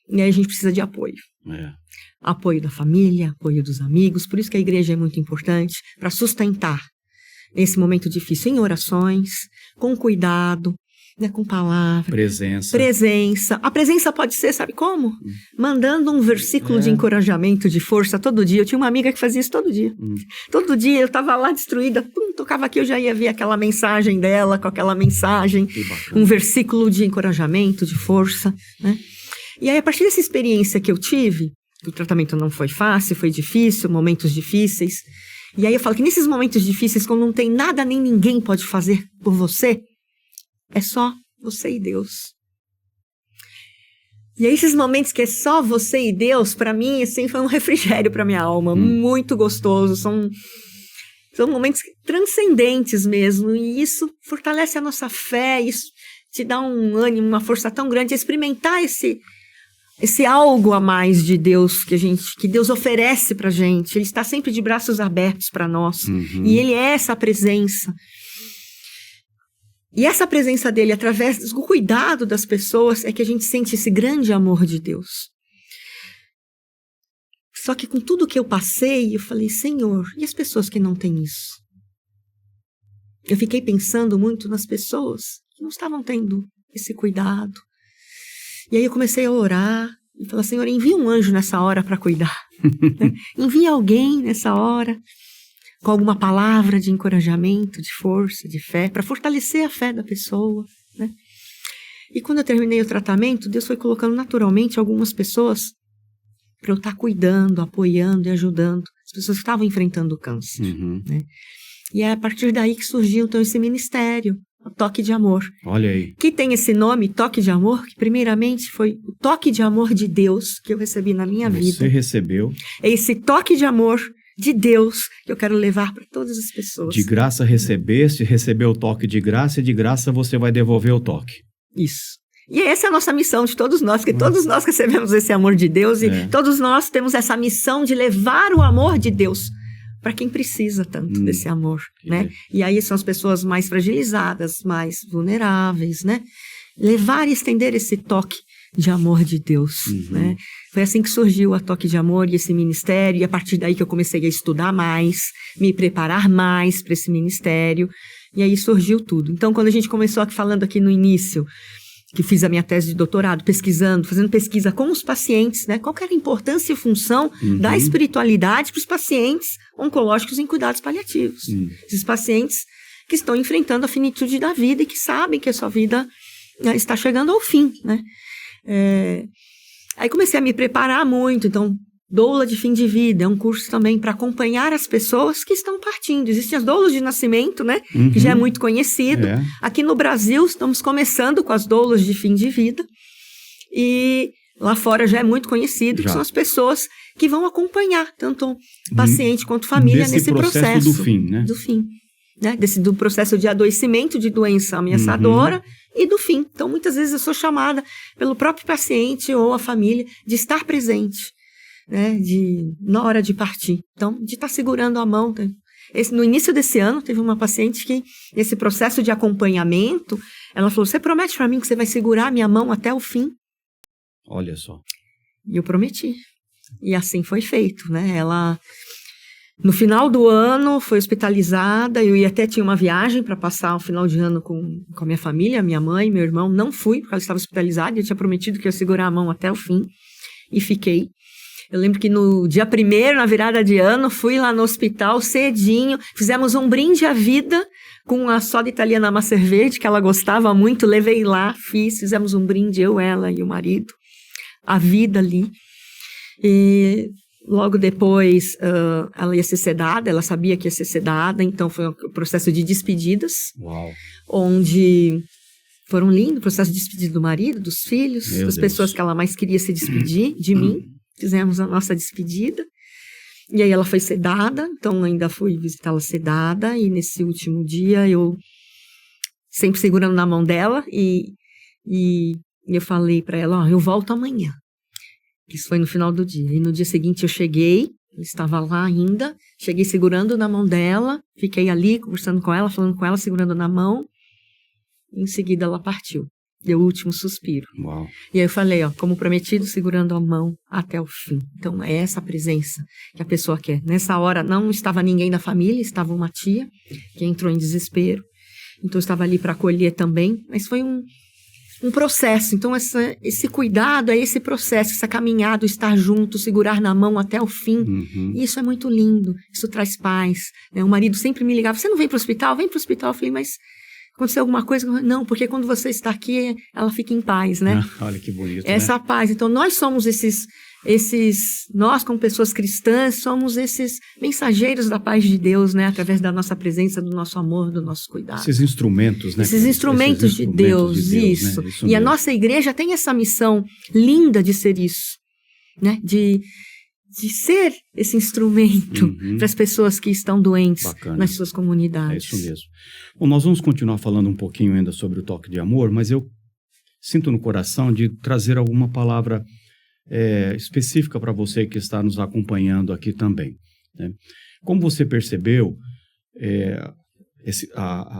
B: E aí a gente precisa de apoio. Apoio da família, apoio dos amigos. Por isso que a igreja é muito importante, para sustentar esse momento difícil em orações, com cuidado, né, com palavra. Presença. A presença pode ser, sabe como? Mandando um versículo de encorajamento, de força todo dia. Eu tinha uma amiga que fazia isso todo dia. Todo dia eu estava lá destruída, tocava aqui, eu já ia ver aquela mensagem dela, com aquela mensagem, um versículo de encorajamento, de força, né? E aí, a partir dessa experiência que eu tive, o tratamento não foi fácil, foi difícil, momentos difíceis. E aí eu falo que nesses momentos difíceis, quando não tem nada nem ninguém pode fazer por você, é só você e Deus. E aí, esses momentos que é só você e Deus, para mim, assim, foi um refrigério para minha alma, muito gostoso. São momentos transcendentes mesmo, e isso fortalece a nossa fé, isso te dá um ânimo, uma força tão grande, experimentar esse algo a mais de Deus que Deus oferece pra gente. Ele está sempre de braços abertos para nós, e Ele é essa presença. E essa presença dele, através do cuidado das pessoas, é que a gente sente esse grande amor de Deus. Só que com tudo que eu passei, eu falei, Senhor, e as pessoas que não têm isso? Eu fiquei pensando muito nas pessoas que não estavam tendo esse cuidado. E aí eu comecei a orar e falar, Senhor, envia um anjo nessa hora para cuidar. Né? Envia alguém nessa hora com alguma palavra de encorajamento, de força, de fé, para fortalecer a fé da pessoa, né? E quando eu terminei o tratamento, Deus foi colocando naturalmente algumas pessoas para eu estar cuidando, apoiando e ajudando as pessoas que estavam enfrentando o câncer, né? E é a partir daí que surgiu, então, esse ministério, o Toque de Amor.
A: Olha aí.
B: Que tem esse nome, Toque de Amor, que primeiramente foi o toque de amor de Deus que eu recebi na minha vida.
A: Você recebeu.
B: É esse toque de amor de Deus que eu quero levar para todas as pessoas.
A: De graça recebeu o toque de graça, e de graça você vai devolver o toque.
B: Isso. E essa é a nossa missão de todos nós, porque todos nós recebemos esse amor de Deus, e todos nós temos essa missão de levar o amor de Deus para quem precisa tanto desse amor, né? E aí são as pessoas mais fragilizadas, mais vulneráveis, né? Levar e estender esse toque de amor de Deus, né? Foi assim que surgiu a Toque de Amor e esse ministério, e a partir daí que eu comecei a estudar mais, me preparar mais para esse ministério, e aí surgiu tudo. Então, quando a gente começou falando aqui no início, que fiz a minha tese de doutorado, pesquisando, fazendo pesquisa com os pacientes, né? Qual que era a importância e função da espiritualidade para os pacientes oncológicos em cuidados paliativos. Esses pacientes que estão enfrentando a finitude da vida e que sabem que a sua vida está chegando ao fim, né? Aí comecei a me preparar muito, então, doula de fim de vida, é um curso também para acompanhar as pessoas que estão partindo. Existem as doulas de nascimento, né? Que já é muito conhecido. Aqui no Brasil, estamos começando com as doulas de fim de vida. E lá fora já é muito conhecido, que são as pessoas que vão acompanhar, tanto o paciente quanto família, nesse processo
A: do fim, né?
B: Do fim. Né? Do processo de adoecimento de doença ameaçadora e do fim. Então, muitas vezes eu sou chamada pelo próprio paciente ou a família de estar presente, né? Na hora de partir. Então, de estar segurando a mão. No início desse ano, teve uma paciente que, nesse processo de acompanhamento, ela falou, você promete para mim que você vai segurar a minha mão até o fim?
A: Olha só.
B: E eu prometi. E assim foi feito, né? Ela, no final do ano, foi hospitalizada. Eu até tinha uma viagem para passar o final de ano com a minha família, minha mãe, meu irmão. Não fui, porque ela estava hospitalizada. Eu tinha prometido que eu ia segurar a mão até o fim. E fiquei. Eu lembro que no dia 1º, na virada de ano, fui lá no hospital cedinho. Fizemos um brinde à vida com a soda italiana Massa Verde, que ela gostava muito. Levei lá, fizemos um brinde, eu, ela e o marido. a vida ali. E logo depois, ela ia ser sedada, ela sabia que ia ser sedada, então foi um processo de despedidas.
A: Uau.
B: Onde foram lindo o processo de despedida do marido, dos filhos,
A: Meu
B: das
A: Deus.
B: pessoas que ela mais queria se despedir, de mim. Fizemos a nossa despedida. E aí ela foi sedada, então ainda fui visitá-la sedada, e nesse último dia eu sempre segurando na mão dela, e eu falei para ela, eu volto amanhã. Isso foi no final do dia. E no dia seguinte eu cheguei, eu estava lá ainda, cheguei segurando na mão dela, fiquei ali conversando com ela, falando com ela, segurando na mão, e em seguida ela partiu. Deu o último suspiro.
A: Uau.
B: E aí eu falei, como prometido, segurando a mão até o fim. Então, é essa presença que a pessoa quer. Nessa hora, não estava ninguém da família, estava uma tia que entrou em desespero. Então, eu estava ali para acolher também. Mas foi um processo. Então, esse cuidado é esse processo, essa caminhada, estar junto, segurar na mão até o fim.
A: Uhum.
B: E isso é muito lindo. Isso traz paz. Né? O marido sempre me ligava, você não vem para o hospital? Vem para o hospital. Eu falei, mas... aconteceu alguma coisa? Não, porque quando você está aqui, ela fica em paz, né?
A: Olha que bonito,
B: essa
A: né?
B: paz. Então, nós somos nós como pessoas cristãs, somos esses mensageiros da paz de Deus, né? Através da nossa presença, do nosso amor, do nosso cuidado.
A: Esses instrumentos, né?
B: Esses instrumentos de Deus, isso.
A: Né? Isso
B: e
A: mesmo.
B: a nossa igreja tem essa missão linda de ser isso, né? De ser esse instrumento para as pessoas que estão doentes.
A: Bacana.
B: Nas suas comunidades.
A: É isso mesmo. Bom, nós vamos continuar falando um pouquinho ainda sobre o toque de amor, mas eu sinto no coração de trazer alguma palavra específica para você que está nos acompanhando aqui também, né? Como você percebeu,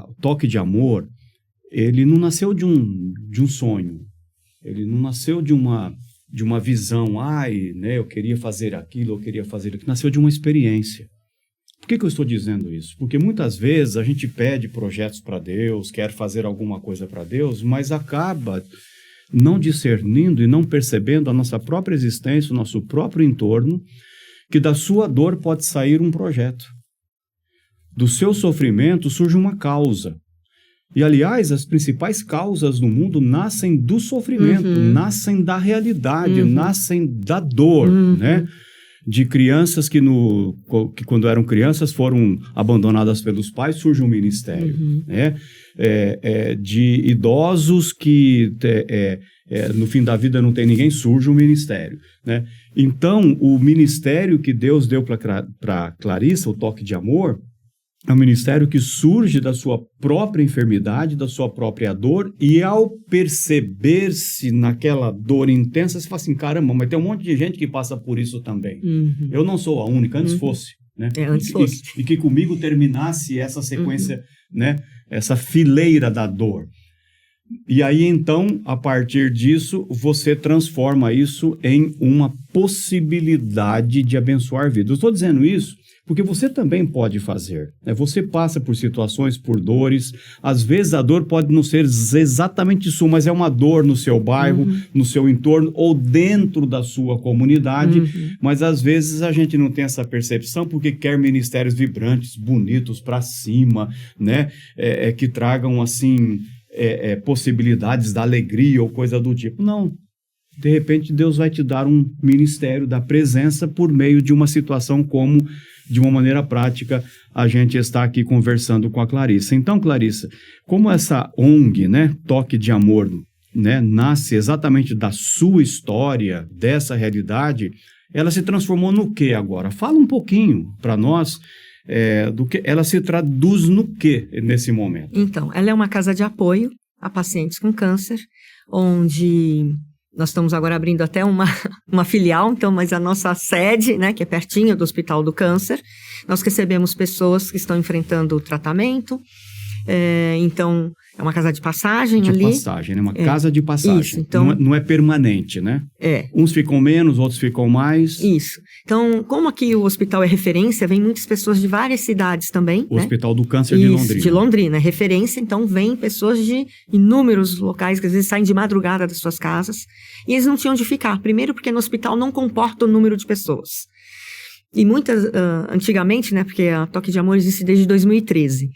A: o toque de amor, ele não nasceu de um sonho, ele não nasceu de uma visão, né, eu queria fazer aquilo, nasceu de uma experiência. Por que eu estou dizendo isso? Porque muitas vezes a gente pede projetos para Deus, quer fazer alguma coisa para Deus, mas acaba não discernindo e não percebendo a nossa própria existência, o nosso próprio entorno, que da sua dor pode sair um projeto. Do seu sofrimento surge uma causa. E, aliás, as principais causas no mundo nascem do sofrimento, nascem da realidade, nascem da dor, né? De crianças que quando eram crianças foram abandonadas pelos pais, surge um ministério, né? De idosos que no fim da vida não tem ninguém, surge um ministério, né? Então, o ministério que Deus deu para Clarissa, o toque de amor, é um ministério que surge da sua própria enfermidade, da sua própria dor, e ao perceber-se naquela dor intensa, você fala assim, caramba, mas tem um monte de gente que passa por isso também. Eu não sou a única, antes fosse, né?
B: Antes fosse.
A: E que comigo terminasse essa sequência, né? Essa fileira da dor. E aí, então, a partir disso, você transforma isso em uma possibilidade de abençoar vidas. Eu estou dizendo isso porque você também pode fazer, né? Você passa por situações, por dores. Às vezes a dor pode não ser exatamente sua, mas é uma dor no seu bairro, no seu entorno ou dentro da sua comunidade. Mas às vezes a gente não tem essa percepção porque quer ministérios vibrantes, bonitos, para cima, né? Que tragam, assim, possibilidades da alegria ou coisa do tipo. Não. De repente, Deus vai te dar um ministério da presença por meio de uma situação como, de uma maneira prática, a gente está aqui conversando com a Clarissa. Então, Clarissa, como essa ONG, né, Toque de Amor, né, nasce exatamente da sua história, dessa realidade, ela se transformou no quê agora? Fala um pouquinho para nós do que ela se traduz no quê nesse momento.
B: Então, ela é uma casa de apoio a pacientes com câncer, onde... nós estamos agora abrindo até uma filial, então, mas a nossa sede, né, que é pertinho do Hospital do Câncer, nós recebemos pessoas que estão enfrentando o tratamento, então, é uma casa de passagem ali. De
A: passagem, né? Uma casa de passagem.
B: Isso, então,
A: não é permanente, né? Uns ficam menos, outros ficam mais.
B: Isso. Então, como aqui o hospital é referência, vem muitas pessoas de várias cidades também.
A: O Hospital do Câncer de Londrina.
B: De Londrina, é referência, então vem pessoas de inúmeros locais, que às vezes saem de madrugada das suas casas, e eles não tinham onde ficar. Primeiro porque no hospital não comporta o número de pessoas. E muitas, antigamente, né, porque a Toque de Amor existe desde 2013,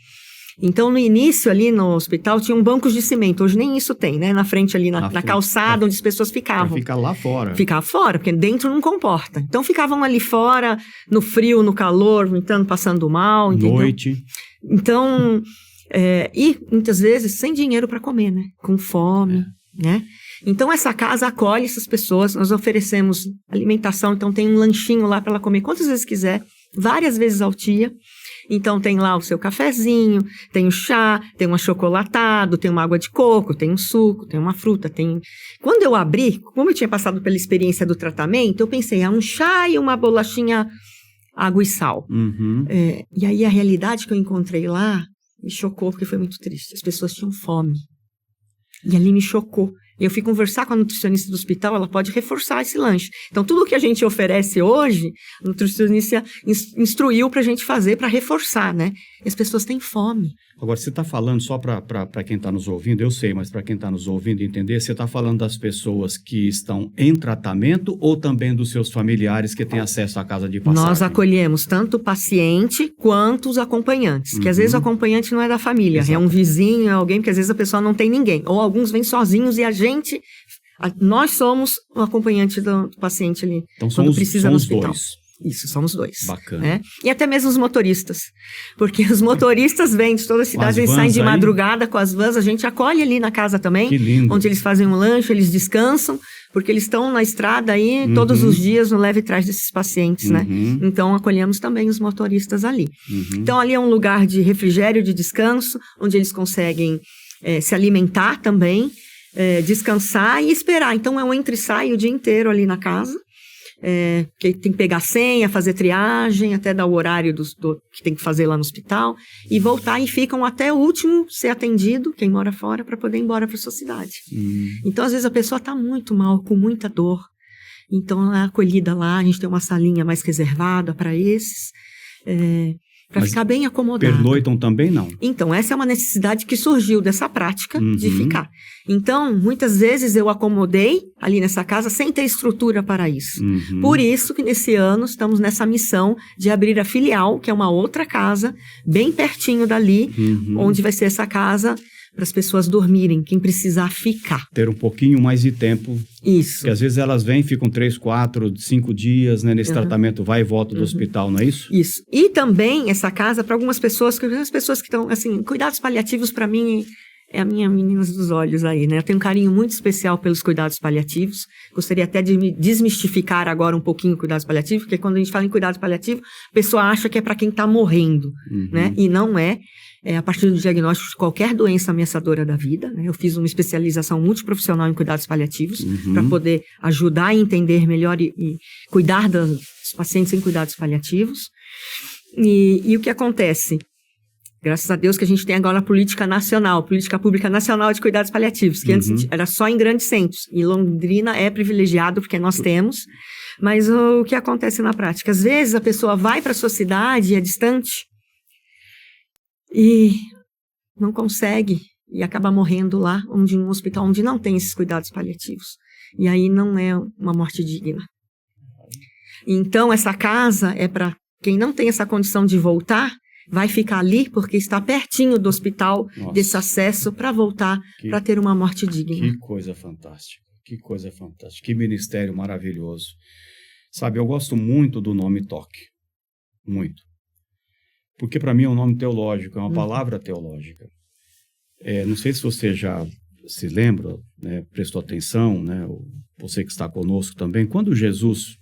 B: Então, no início, ali no hospital, tinham bancos de cimento. Hoje nem isso tem, né? Na frente ali, na calçada, onde as pessoas ficavam.
A: Ficar lá fora.
B: Ficar fora, porque dentro não comporta. Então, ficavam ali fora, no frio, no calor, vomitando, passando mal, entendeu?
A: Noite.
B: Então, e muitas vezes sem dinheiro para comer, né? Com fome, né? Então, essa casa acolhe essas pessoas. Nós oferecemos alimentação, então tem um lanchinho lá para ela comer quantas vezes quiser, várias vezes ao dia. Então, tem lá o seu cafezinho, tem o chá, tem um achocolatado, tem uma água de coco, tem um suco, tem uma fruta, tem... Quando eu abri, como eu tinha passado pela experiência do tratamento, eu pensei, um chá e uma bolachinha, água e sal.
A: Uhum.
B: E aí, a realidade que eu encontrei lá me chocou, porque foi muito triste. As pessoas tinham fome. E ali me chocou. Eu fui conversar com a nutricionista do hospital, ela pode reforçar esse lanche. Então, tudo que a gente oferece hoje, a nutricionista instruiu para a gente fazer, para reforçar, né? E as pessoas têm fome.
A: Agora, você está falando, só para quem está nos ouvindo, eu sei, mas para quem está nos ouvindo entender, você está falando das pessoas que estão em tratamento ou também dos seus familiares que têm acesso à casa de passagem? Nós
B: acolhemos tanto o paciente quanto os acompanhantes, que às vezes o acompanhante não é da família, é um vizinho, é alguém, porque às vezes a pessoa não tem ninguém, ou alguns vêm sozinhos e nós somos o acompanhante do paciente ali,
A: então,
B: quando precisa no hospital.
A: Dois.
B: Isso, somos dois.
A: Bacana.
B: Né? E até mesmo os motoristas. Porque os motoristas vêm de toda a cidade, eles saem de madrugada com as vans, a gente acolhe ali na casa também.
A: Que lindo.
B: Onde eles fazem um lanche, eles descansam, porque eles estão na estrada aí todos os dias no leve trás desses pacientes, né? Então, acolhemos também os motoristas ali. Então, ali é um lugar de refrigério, de descanso, onde eles conseguem se alimentar também, descansar e esperar. Então, é um entra e sai o dia inteiro ali na casa. Que tem que pegar senha, fazer triagem, até dar o horário que tem que fazer lá no hospital, e voltar e ficam até o último ser atendido, quem mora fora, para poder ir embora para sua cidade. Então, às vezes, a pessoa está muito mal, com muita dor. Então, ela é acolhida lá, a gente tem uma salinha mais reservada para esses, para ficar bem acomodado.
A: Pernoitam também, não?
B: Então, essa é uma necessidade que surgiu dessa prática de ficar. Então, muitas vezes eu acomodei ali nessa casa sem ter estrutura para isso. Por isso que nesse ano estamos nessa missão de abrir a filial, que é uma outra casa, bem pertinho dali, onde vai ser essa casa para as pessoas dormirem, quem precisar ficar.
A: Ter um pouquinho mais de tempo.
B: Isso.
A: Porque às vezes elas vêm, ficam 3, 4, 5 dias, né, nesse tratamento, vai e volta do hospital, não é isso?
B: Isso. E também essa casa, para algumas pessoas, que estão, assim, cuidados paliativos para mim é a minha menina dos olhos aí, né? Eu tenho um carinho muito especial pelos cuidados paliativos. Gostaria até de me desmistificar agora um pouquinho o cuidados paliativos, porque quando a gente fala em cuidados paliativos, a pessoa acha que é para quem está morrendo, né? E não é. A partir do diagnóstico de qualquer doença ameaçadora da vida, né? Eu fiz uma especialização multiprofissional em cuidados paliativos para poder ajudar a entender melhor e cuidar dos pacientes em cuidados paliativos. E o que acontece? Graças a Deus que a gente tem agora a política pública nacional de cuidados paliativos, que antes era só em grandes centros. E Londrina é privilegiado porque nós temos. Mas o que acontece na prática? Às vezes a pessoa vai para a sua cidade, é distante, e não consegue, e acaba morrendo lá, em um hospital onde não tem esses cuidados paliativos. E aí não é uma morte digna. Então, essa casa é para quem não tem essa condição de voltar, vai ficar ali porque está pertinho do hospital, desse acesso para voltar, para ter uma morte digna.
A: Que coisa fantástica, que ministério maravilhoso. Sabe, eu gosto muito do nome Toque, muito. Porque para mim é um nome teológico, é uma palavra teológica. Não sei se você já se lembra, né, prestou atenção, né, você que está conosco também, quando Jesus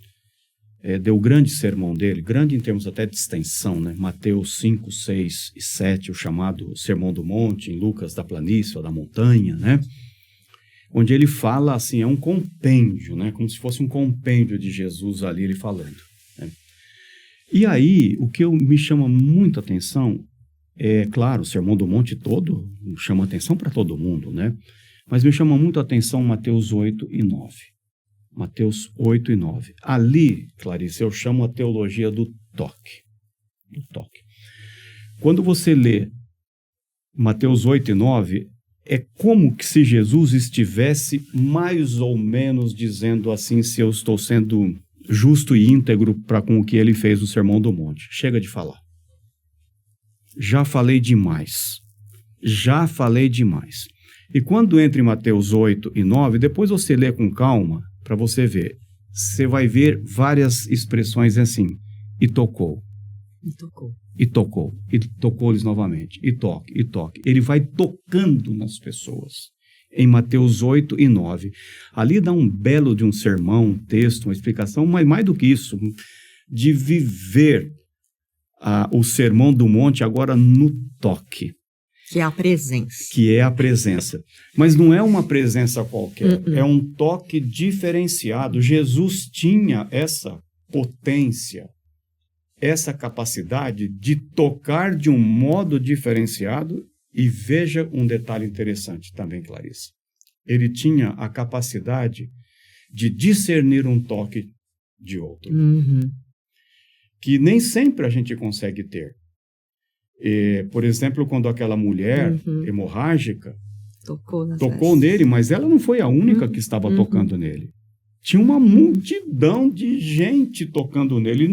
A: deu o grande sermão dele, grande em termos até de extensão, né, Mateus 5, 6 e 7, o chamado Sermão do Monte, em Lucas da planície ou da montanha, né, onde ele fala assim, é um compêndio, né, como se fosse um compêndio de Jesus ali, ele falando, né. E aí, o que me chama muita atenção claro, o Sermão do Monte todo chama atenção para todo mundo, né? Mas me chama muito a atenção Mateus 8 e 9. Mateus 8 e 9. Ali, Clarice, eu chamo a teologia do toque. Quando você lê Mateus 8 e 9, é como que se Jesus estivesse mais ou menos dizendo assim, se eu estou sendo justo e íntegro para com o que ele fez no Sermão do Monte. Chega de falar. Já falei demais. já falei demais. E quando entra em Mateus 8 e 9, depois você lê com calma, para você ver. Você vai ver várias expressões assim. E tocou.
B: E tocou.
A: E tocou. E tocou-lhes novamente. E toque, e toque. Ele vai tocando nas pessoas. Em Mateus 8 e 9. Ali dá um belo de um sermão, um texto, uma explicação, mas mais do que isso, de viver o sermão do monte agora no toque.
B: Que é a presença.
A: Que é a presença. Mas não é uma presença qualquer, é um toque diferenciado. Jesus tinha essa potência, essa capacidade de tocar de um modo diferenciado. E veja um detalhe interessante também, Clarice. Ele tinha a capacidade de discernir um toque de outro. Que nem sempre a gente consegue ter. Por exemplo, quando aquela mulher hemorrágica tocou nele, mas ela não foi a única que estava tocando nele. Tinha uma multidão de gente tocando nele,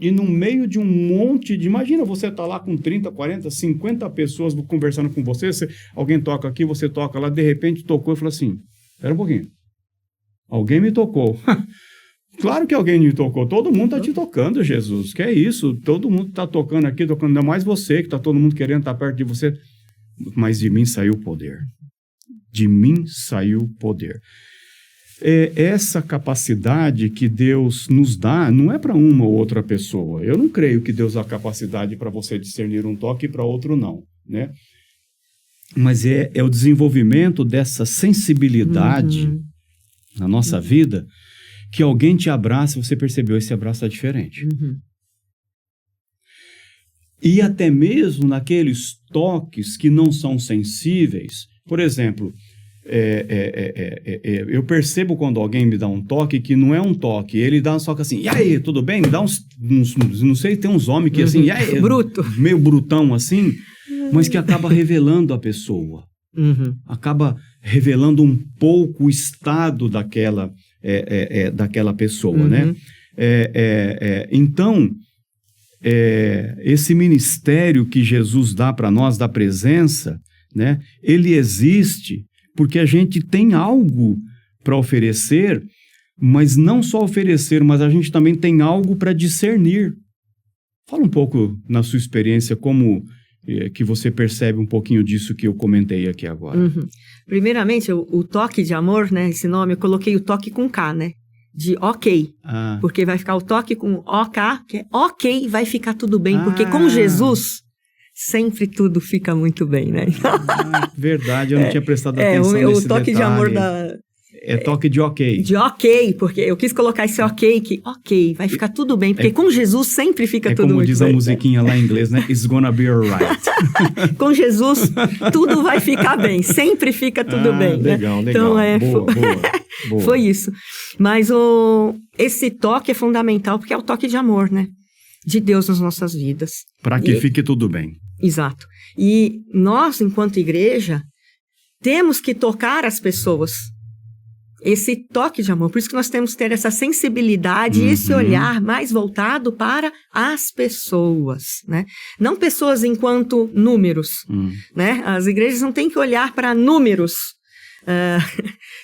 A: e no meio de um monte de... Imagina, você está lá com 30, 40, 50 pessoas conversando com você, alguém toca aqui, você toca lá, de repente tocou e falou assim, espera um pouquinho, alguém me tocou. Claro que alguém me tocou, todo mundo está te tocando, Jesus, que é isso, todo mundo está tocando aqui, tocando, ainda mais você, que está todo mundo querendo estar perto de você, mas de mim saiu o poder. De mim saiu o poder. Essa capacidade que Deus nos dá não é para uma ou outra pessoa. Eu não creio que Deus dá capacidade para você discernir um toque e para outro não, né? Mas é o desenvolvimento dessa sensibilidade na nossa vida, que alguém te abraça e você percebeu, esse abraço é diferente. E até mesmo naqueles toques que não são sensíveis, por exemplo... eu percebo quando alguém me dá um toque que não é um toque, ele dá um toque assim, e aí, tudo bem? Dá uns não sei, tem uns homens que assim, e aí,
B: bruto,
A: meio brutão assim, mas que acaba revelando a pessoa, acaba revelando um pouco o estado daquela pessoa, né? Então, esse ministério que Jesus dá para nós, da presença, né? Ele existe porque a gente tem algo para oferecer, mas não só oferecer, mas a gente também tem algo para discernir. Fala um pouco na sua experiência, como que você percebe um pouquinho disso que eu comentei aqui agora.
B: Primeiramente, o toque de amor, né? Esse nome, eu coloquei o toque com K, né? De ok. Porque vai ficar o toque com OK, que é ok, vai ficar tudo bem, porque com Jesus... sempre tudo fica muito bem, né?
A: Verdade, eu não tinha prestado atenção nesse
B: o toque
A: detalhe.
B: De amor da...
A: É toque de ok.
B: De ok, porque eu quis colocar esse ok, que ok, vai ficar tudo bem, porque com Jesus sempre fica tudo muito bem. É como diz
A: a musiquinha lá em inglês, né? It's gonna be alright.
B: Com Jesus, tudo vai ficar bem, sempre fica tudo bem.
A: Legal,
B: né?
A: legal.
B: Então,
A: boa.
B: Foi isso. Mas esse toque é fundamental, porque é o toque de amor, né? De Deus nas nossas vidas.
A: Para que fique tudo bem.
B: Exato. E nós, enquanto igreja, temos que tocar as pessoas. Esse toque de amor. Por isso que nós temos que ter essa sensibilidade e esse olhar mais voltado para as pessoas, né? Não pessoas enquanto números, né? As igrejas não têm que olhar para números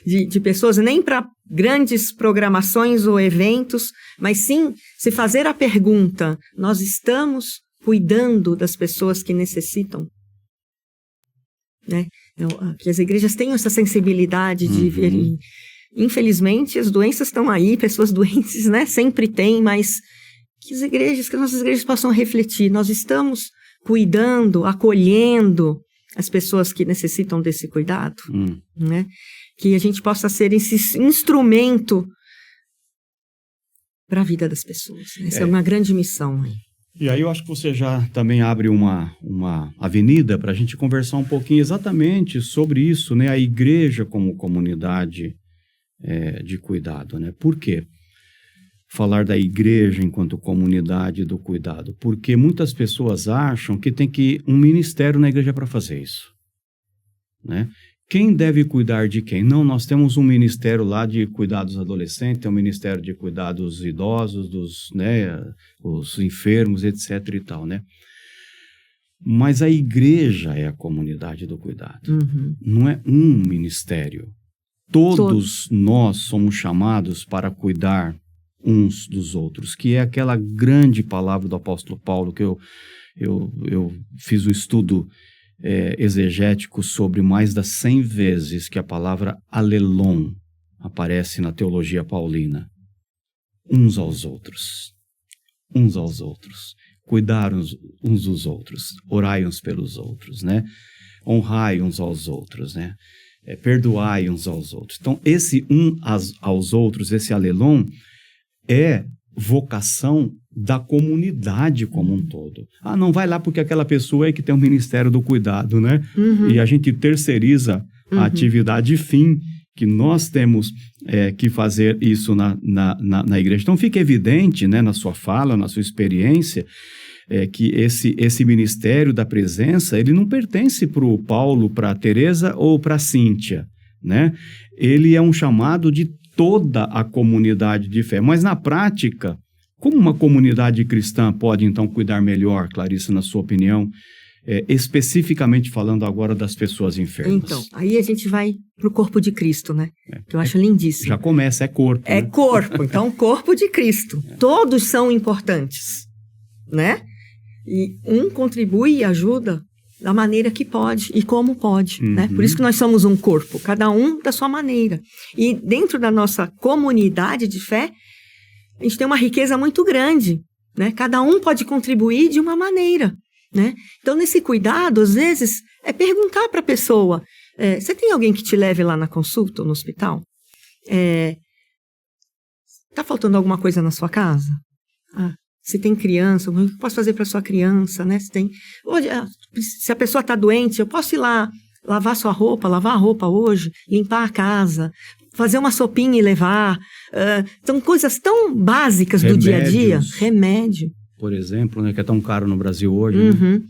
B: de pessoas, nem para grandes programações ou eventos, mas sim se fazer a pergunta, nós estamos cuidando das pessoas que necessitam? Né? Então, que as igrejas tenham essa sensibilidade de ver. Infelizmente, as doenças estão aí, pessoas doentes, né? Sempre tem, mas que as nossas igrejas possam refletir. Nós estamos cuidando, acolhendo as pessoas que necessitam desse cuidado, né? Que a gente possa ser esse instrumento para a vida das pessoas. Essa é uma grande missão.
A: E aí eu acho que você já também abre uma avenida para a gente conversar um pouquinho exatamente sobre isso, né? A igreja como comunidade de cuidado, né? Por quê? Falar da igreja enquanto comunidade do cuidado, porque muitas pessoas acham que tem um ministério na igreja para fazer isso, né? Quem deve cuidar de quem? Não, nós temos um ministério lá de cuidados adolescentes, tem um ministério de cuidados idosos, os enfermos, etc. e tal, né? Mas a igreja é a comunidade do cuidado. Não é um ministério. Todos nós somos chamados para cuidar uns dos outros, que é aquela grande palavra do apóstolo Paulo, que eu fiz um estudo exegético sobre mais das 100 vezes que a palavra alelon aparece na teologia paulina. Uns aos outros. Cuidar uns dos outros, orai uns pelos outros, né? Honrai uns aos outros, né? Perdoai uns aos outros. Então, esse aos outros, esse alelon, é vocação da comunidade como um todo. Não vai lá porque aquela pessoa é que tem o ministério do cuidado, né? E a gente terceiriza a atividade fim, que nós temos que fazer isso na igreja. Então, fica evidente, né, na sua fala, na sua experiência, que esse ministério da presença, ele não pertence para o Paulo, para a Teresa ou para a Cíntia, né? Ele é um chamado de toda a comunidade de fé. Mas, na prática, como uma comunidade cristã pode, então, cuidar melhor, Clarissa, na sua opinião, especificamente falando agora das pessoas enfermas?
B: Então, aí a gente vai para o corpo de Cristo, né? Que eu acho lindíssimo.
A: Já começa, é corpo.
B: É, né? Corpo, então, corpo de Cristo. Todos são importantes, né? E um contribui e ajuda da maneira que pode e como pode, né? Por isso que nós somos um corpo, cada um da sua maneira. E dentro da nossa comunidade de fé, a gente tem uma riqueza muito grande, né? Cada um pode contribuir de uma maneira, né? Então, nesse cuidado, às vezes, é perguntar para a pessoa, você tem alguém que te leve lá na consulta ou no hospital? Tá faltando alguma coisa na sua casa? Se tem criança, o que eu posso fazer para sua criança, né? Se a pessoa está doente, eu posso ir lá lavar a roupa hoje, limpar a casa, fazer uma sopinha e levar. São coisas tão básicas do dia a dia. Remédio.
A: Por exemplo, né, que é tão caro no Brasil hoje. Né?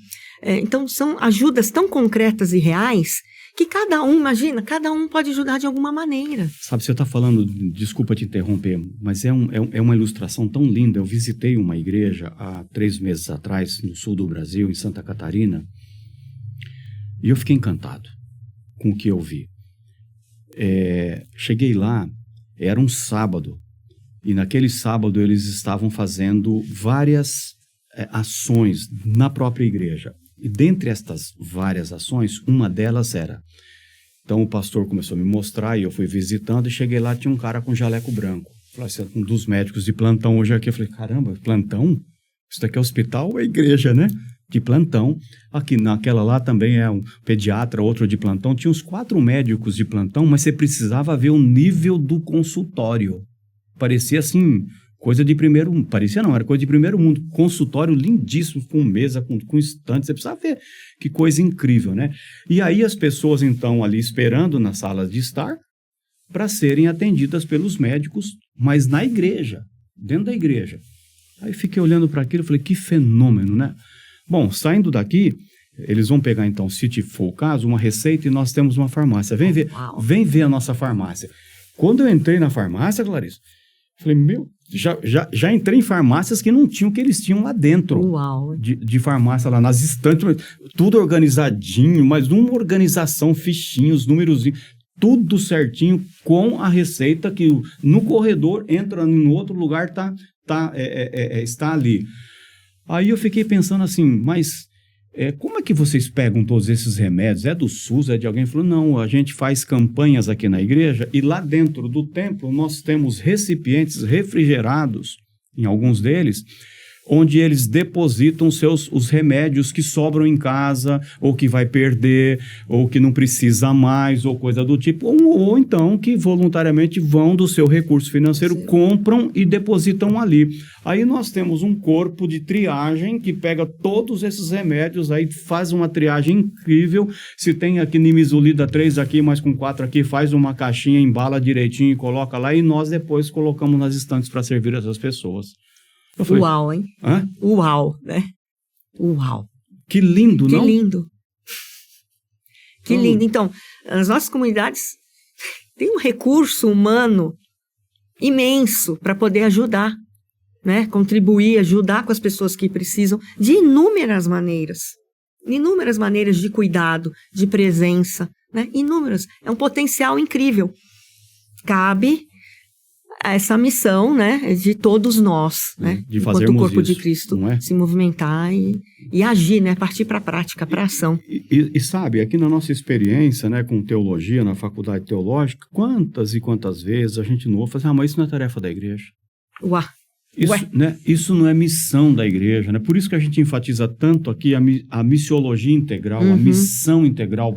B: Então, são ajudas tão concretas e reais que cada um pode ajudar de alguma maneira.
A: Sabe, você está falando, desculpa te interromper, mas é uma ilustração tão linda. Eu visitei uma igreja há 3 meses atrás, no sul do Brasil, em Santa Catarina, e eu fiquei encantado com o que eu vi. Cheguei lá, era um sábado, e naquele sábado eles estavam fazendo várias ações na própria igreja. E dentre estas várias ações, uma delas era... Então o pastor começou a me mostrar e eu fui visitando e cheguei lá, tinha um cara com jaleco branco. Falei, você é um dos médicos de plantão hoje aqui. Eu falei, caramba, plantão? Isso daqui é hospital ou é igreja, né? De plantão. Aqui naquela lá também é um pediatra, outro de plantão. Tinha uns 4 médicos de plantão, mas você precisava ver o nível do consultório. Parecia assim... Coisa de primeiro mundo. Parecia não, era coisa de primeiro mundo. Consultório lindíssimo, com mesa, com estante. Você precisava ver que coisa incrível, né? E aí as pessoas, então, ali esperando na sala de estar para serem atendidas pelos médicos, mas na igreja, dentro da igreja. Aí fiquei olhando para aquilo e falei, que fenômeno, né? Bom, saindo daqui, eles vão pegar, então, se for o caso, uma receita e nós temos uma farmácia. Vem ver a nossa farmácia. Quando eu entrei na farmácia, Clarissa, falei, já entrei em farmácias que não tinham o que eles tinham lá dentro.
B: Uau.
A: De farmácia lá nas estantes, tudo organizadinho, mas uma organização, fichinhos, númerozinhos, tudo certinho com a receita que no corredor entra no outro lugar, está ali. Aí eu fiquei pensando assim, mas como é que vocês pegam todos esses remédios? É do SUS? É de alguém? Falou, não, a gente faz campanhas aqui na igreja e lá dentro do templo nós temos recipientes refrigerados, em alguns deles, onde eles depositam os remédios que sobram em casa, ou que vai perder, ou que não precisa mais, ou coisa do tipo, ou então que voluntariamente vão do seu recurso financeiro, compram e depositam ali. Aí nós temos um corpo de triagem que pega todos esses remédios, aí faz uma triagem incrível, se tem aqui nimesulida 3 aqui, mais com 4 aqui, faz uma caixinha, embala direitinho e coloca lá, e nós depois colocamos nas estantes para servir essas pessoas.
B: Falei, uau, hein? Uau, né? Uau.
A: Que lindo, não?
B: Que lindo. Que lindo. Então, as nossas comunidades têm um recurso humano imenso para poder ajudar, né? Contribuir, ajudar com as pessoas que precisam de inúmeras maneiras. inúmeras maneiras de cuidado, de presença, né? Inúmeras. É um potencial incrível. Cabe a essa missão, né, de todos nós, né,
A: de
B: enquanto o corpo
A: isso,
B: de Cristo,
A: não é?
B: se movimentar e agir, né, partir para a prática, para a ação.
A: E sabe, aqui na nossa experiência, né, com teologia, na faculdade teológica, quantas e quantas vezes a gente não ouve falar, mas isso não é tarefa da igreja. Isso não é missão da igreja, né? Por isso que a gente enfatiza tanto aqui a missiologia integral, a missão integral.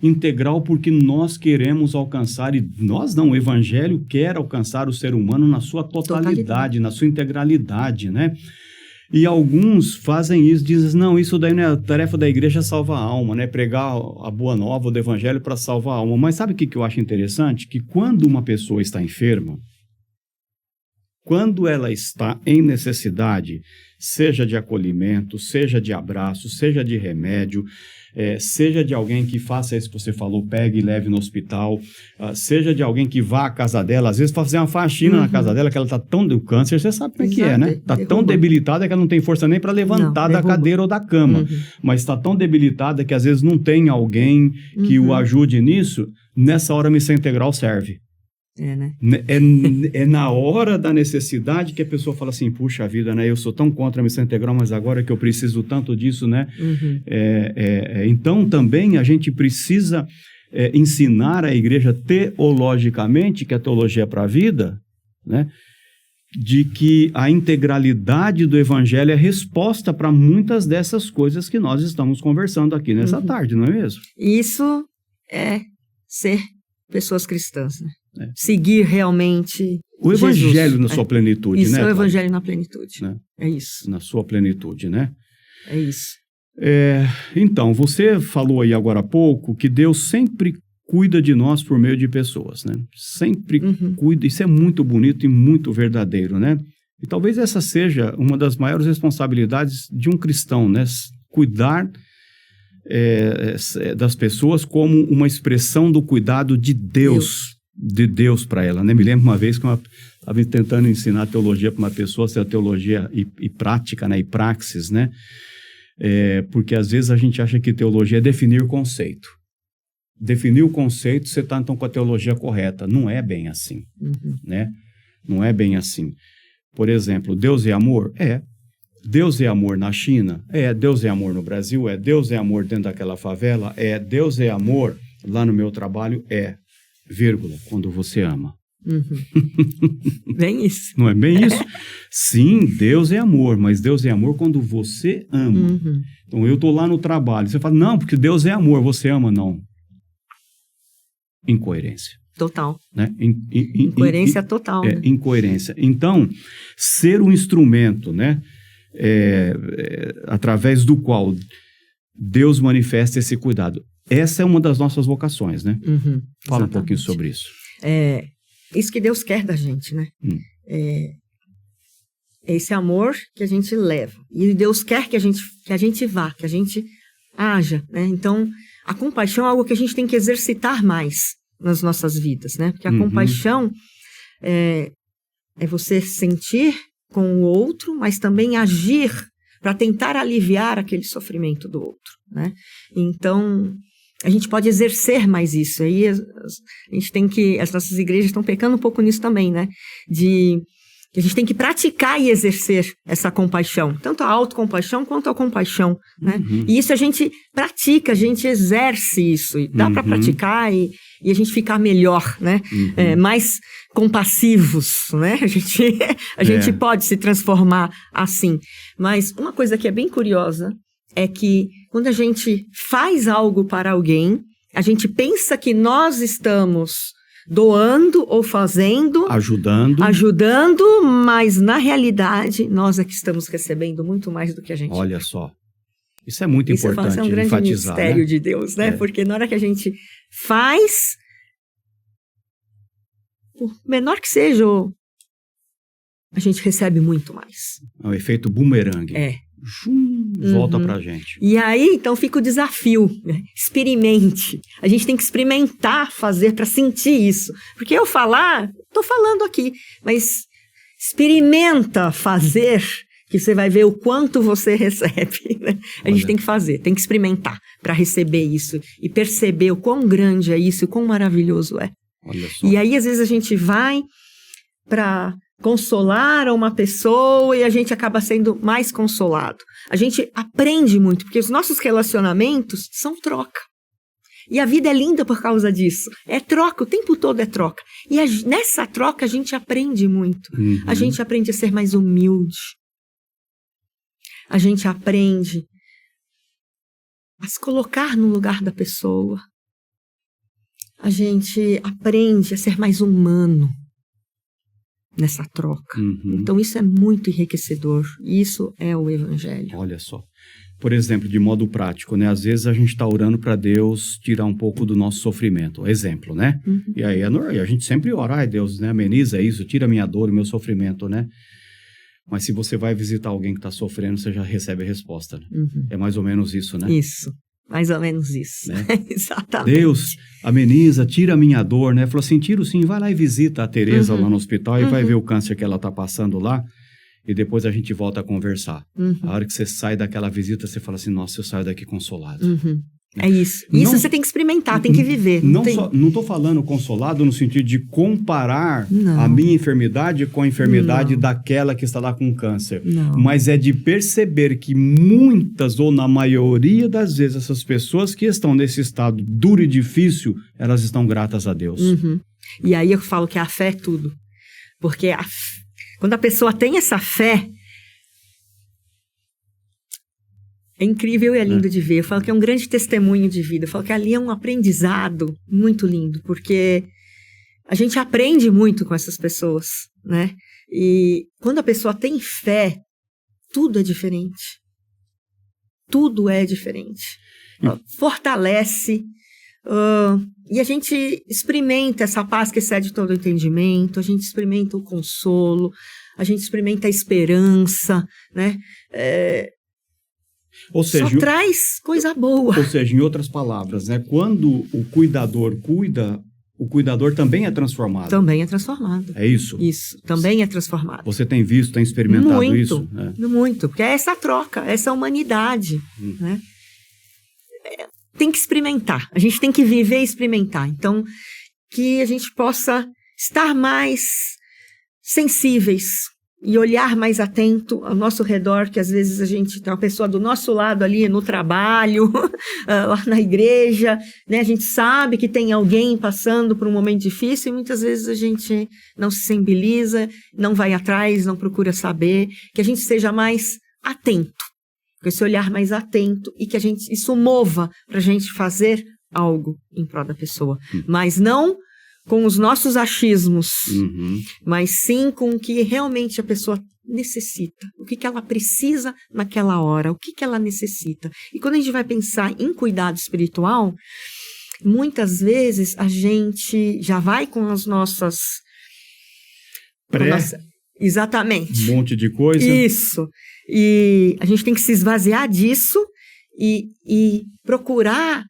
A: Integral porque nós queremos alcançar, e nós não, o Evangelho quer alcançar o ser humano na sua totalidade, na sua integralidade, né? E alguns fazem isso, dizem, não, isso daí não é a tarefa da igreja, salvar a alma, né? Pregar a boa nova do Evangelho para salvar a alma. Mas sabe o que eu acho interessante? Que quando uma pessoa está enferma, quando ela está em necessidade, seja de acolhimento, seja de abraço, seja de remédio, seja de alguém que faça isso que você falou, pegue e leve no hospital, seja de alguém que vá à casa dela, às vezes para fazer uma faxina na casa dela, que ela está tão do câncer, você sabe como é que é, né? Está tão debilitada que ela não tem força nem para levantar da cadeira ou da cama, mas está tão debilitada que às vezes não tem alguém que o ajude nisso, nessa hora a missão integral serve.
B: Né?
A: É na hora da necessidade que a pessoa fala assim, puxa vida, né? Eu sou tão contra a missão integral, mas agora que eu preciso tanto disso, né? Então também a gente precisa ensinar a igreja teologicamente, que a teologia é para a vida, né? De que a integralidade do evangelho é resposta para muitas dessas coisas que nós estamos conversando aqui nessa tarde, não é mesmo?
B: Isso é ser pessoas cristãs, né? Seguir realmente
A: o evangelho
B: Jesus,
A: na sua plenitude,
B: isso,
A: né?
B: Isso é o evangelho na plenitude,
A: né?
B: É isso.
A: Na sua plenitude, né?
B: É isso.
A: Então, você falou aí agora há pouco que Deus sempre cuida de nós por meio de pessoas, né? Sempre cuida, isso é muito bonito e muito verdadeiro, né? E talvez essa seja uma das maiores responsabilidades de um cristão, né? Cuidar das pessoas como uma expressão do cuidado de Deus para ela, né? Me lembro uma vez que eu estava tentando ensinar teologia para uma pessoa, a teologia e prática, né? E praxis, né? Porque às vezes a gente acha que teologia é definir o conceito. Definir o conceito, você está então com a teologia correta. Não é bem assim, né? Não é bem assim. Por exemplo, Deus é amor? Deus é amor na China? Deus é amor no Brasil? Deus é amor dentro daquela favela? Deus é amor lá no meu trabalho? Vírgula, quando você ama.
B: Bem isso.
A: Não é bem isso? Sim, Deus é amor, mas Deus é amor quando você ama. Então, eu estou lá no trabalho, você fala, não, porque Deus é amor, você ama, não. Incoerência.
B: Total.
A: Né?
B: Incoerência total. Né?
A: Incoerência. Então, ser um instrumento, né? Através do qual Deus manifesta esse cuidado. Essa é uma das nossas vocações, né? Fala um pouquinho sobre isso.
B: Isso que Deus quer da gente, né? É esse amor que a gente leva. E Deus quer que a gente vá, que a gente haja, né? Então, a compaixão é algo que a gente tem que exercitar mais nas nossas vidas, né? Porque a compaixão é você sentir com o outro, mas também agir para tentar aliviar aquele sofrimento do outro, né? Então, a gente pode exercer mais isso. Aí a gente tem que... As nossas igrejas estão pecando um pouco nisso também, né? A gente tem que praticar e exercer essa compaixão. Tanto a autocompaixão quanto a compaixão, né? E isso a gente pratica, a gente exerce isso. E dá para praticar e a gente ficar melhor, né? Mais compassivos, né? A gente pode se transformar assim. Mas uma coisa que é bem curiosa é que quando a gente faz algo para alguém, a gente pensa que nós estamos doando ou fazendo, ajudando, mas na realidade nós é que estamos recebendo muito mais do que a gente.
A: Olha só, isso é muito importante
B: enfatizar. Isso é um grande mistério, né? De Deus, né? Porque na hora que a gente faz, por menor que seja, a gente recebe muito mais.
A: É o efeito bumerangue. Volta pra gente.
B: E aí, então, fica o desafio, né? Experimente. A gente tem que experimentar fazer para sentir isso. Porque tô falando aqui, mas experimenta fazer que você vai ver o quanto você recebe, né? A gente tem que fazer, tem que experimentar para receber isso e perceber o quão grande é isso, o quão maravilhoso é.
A: Olha só.
B: E aí, às vezes, a gente vai para consolar uma pessoa e a gente acaba sendo mais consolado. A gente aprende muito, porque os nossos relacionamentos são troca. E a vida é linda por causa disso. É troca, o tempo todo é troca. E nessa troca a gente aprende muito.
A: Uhum.
B: A gente aprende a ser mais humilde. A gente aprende a se colocar no lugar da pessoa. A gente aprende a ser mais humano nessa troca.
A: Uhum.
B: Então isso é muito enriquecedor. Isso é o Evangelho.
A: Olha só. Por exemplo, de modo prático, né? Às vezes a gente está orando para Deus tirar um pouco do nosso sofrimento. Exemplo, né?
B: Uhum.
A: E aí a gente sempre ora, ai Deus, né? Ameniza isso, tira a minha dor, o meu sofrimento, né? Mas se você vai visitar alguém que está sofrendo, você já recebe a resposta. Né?
B: Uhum.
A: É mais ou menos isso, né?
B: Isso. Mais ou menos isso.
A: Né?
B: Exatamente.
A: Deus, ameniza, tira a minha dor, né? Falou assim, tiro sim, vai lá e visita a Tereza lá no hospital e vai ver o câncer que ela está passando lá e depois a gente volta a conversar. A hora que você sai daquela visita, você fala assim, nossa, eu saio daqui consolado.
B: É isso. Isso você tem que experimentar, tem que viver.
A: Não estou falando consolado no sentido de comparar
B: Não.
A: a minha enfermidade com a enfermidade daquela que está lá com câncer.
B: Não.
A: Mas é de perceber que muitas, ou na maioria das vezes, essas pessoas que estão nesse estado duro e difícil, elas estão gratas a Deus.
B: E aí eu falo que a fé é tudo. Porque quando a pessoa tem essa fé, é incrível e é lindo de ver. Eu falo que é um grande testemunho de vida. Eu falo que ali é um aprendizado muito lindo, porque a gente aprende muito com essas pessoas, né? E quando a pessoa tem fé, tudo é diferente. Tudo é diferente. Fortalece. E a gente experimenta essa paz que excede todo o entendimento, a gente experimenta o consolo, a gente experimenta a esperança, né?
A: Ou seja,
B: só traz coisa boa.
A: Ou seja, em outras palavras, né? Quando o cuidador cuida, o cuidador também é transformado.
B: Também é transformado.
A: É isso?
B: Isso, também é transformado.
A: Você tem visto, tem experimentado
B: muito,
A: isso?
B: Muito, porque é essa troca, essa humanidade, né? Tem que experimentar, a gente tem que viver e experimentar. Então, que a gente possa estar mais sensíveis e olhar mais atento ao nosso redor, que às vezes a gente tem uma pessoa do nosso lado ali no trabalho, lá na igreja, né? A gente sabe que tem alguém passando por um momento difícil e muitas vezes a gente não se sensibiliza, não vai atrás, não procura saber, que a gente seja mais atento, com esse olhar mais atento e que isso mova para a gente fazer algo em prol da pessoa, mas não com os nossos achismos, mas sim com o que realmente a pessoa necessita, o que ela precisa naquela hora, o que ela necessita. E quando a gente vai pensar em cuidado espiritual, muitas vezes a gente já vai com as nossas... Exatamente.
A: Um monte de coisa.
B: Isso. E a gente tem que se esvaziar disso e procurar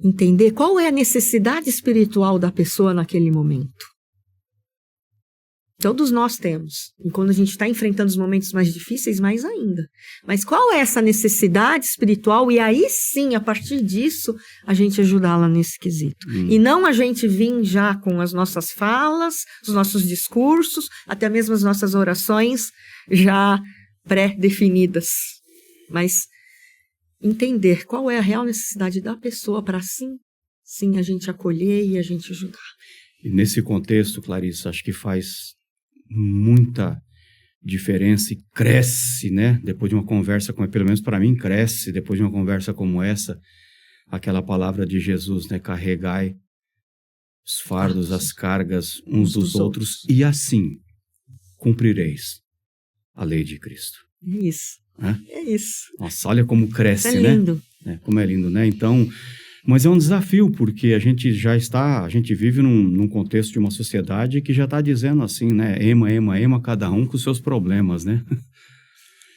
B: entender qual é a necessidade espiritual da pessoa naquele momento. Todos nós temos. E quando a gente está enfrentando os momentos mais difíceis, mais ainda. Mas qual é essa necessidade espiritual? E aí sim, a partir disso, a gente ajudá-la nesse quesito. E não a gente vir já com as nossas falas, os nossos discursos, até mesmo as nossas orações já pré-definidas. Mas entender qual é a real necessidade da pessoa para sim a gente acolher e a gente ajudar.
A: E nesse contexto, Clarissa, acho que faz muita diferença e cresce, né? Depois de uma conversa pelo menos para mim, cresce, depois de uma conversa como essa, aquela palavra de Jesus, né? Carregai os fardos, as cargas uns dos outros e assim cumprireis a lei de Cristo.
B: É isso. É isso.
A: Nossa, olha como cresce,
B: né? É lindo.
A: Como é lindo, né? Então, mas é um desafio, porque a gente vive num contexto de uma sociedade que já está dizendo assim, né? Ema, cada um com os seus problemas, né?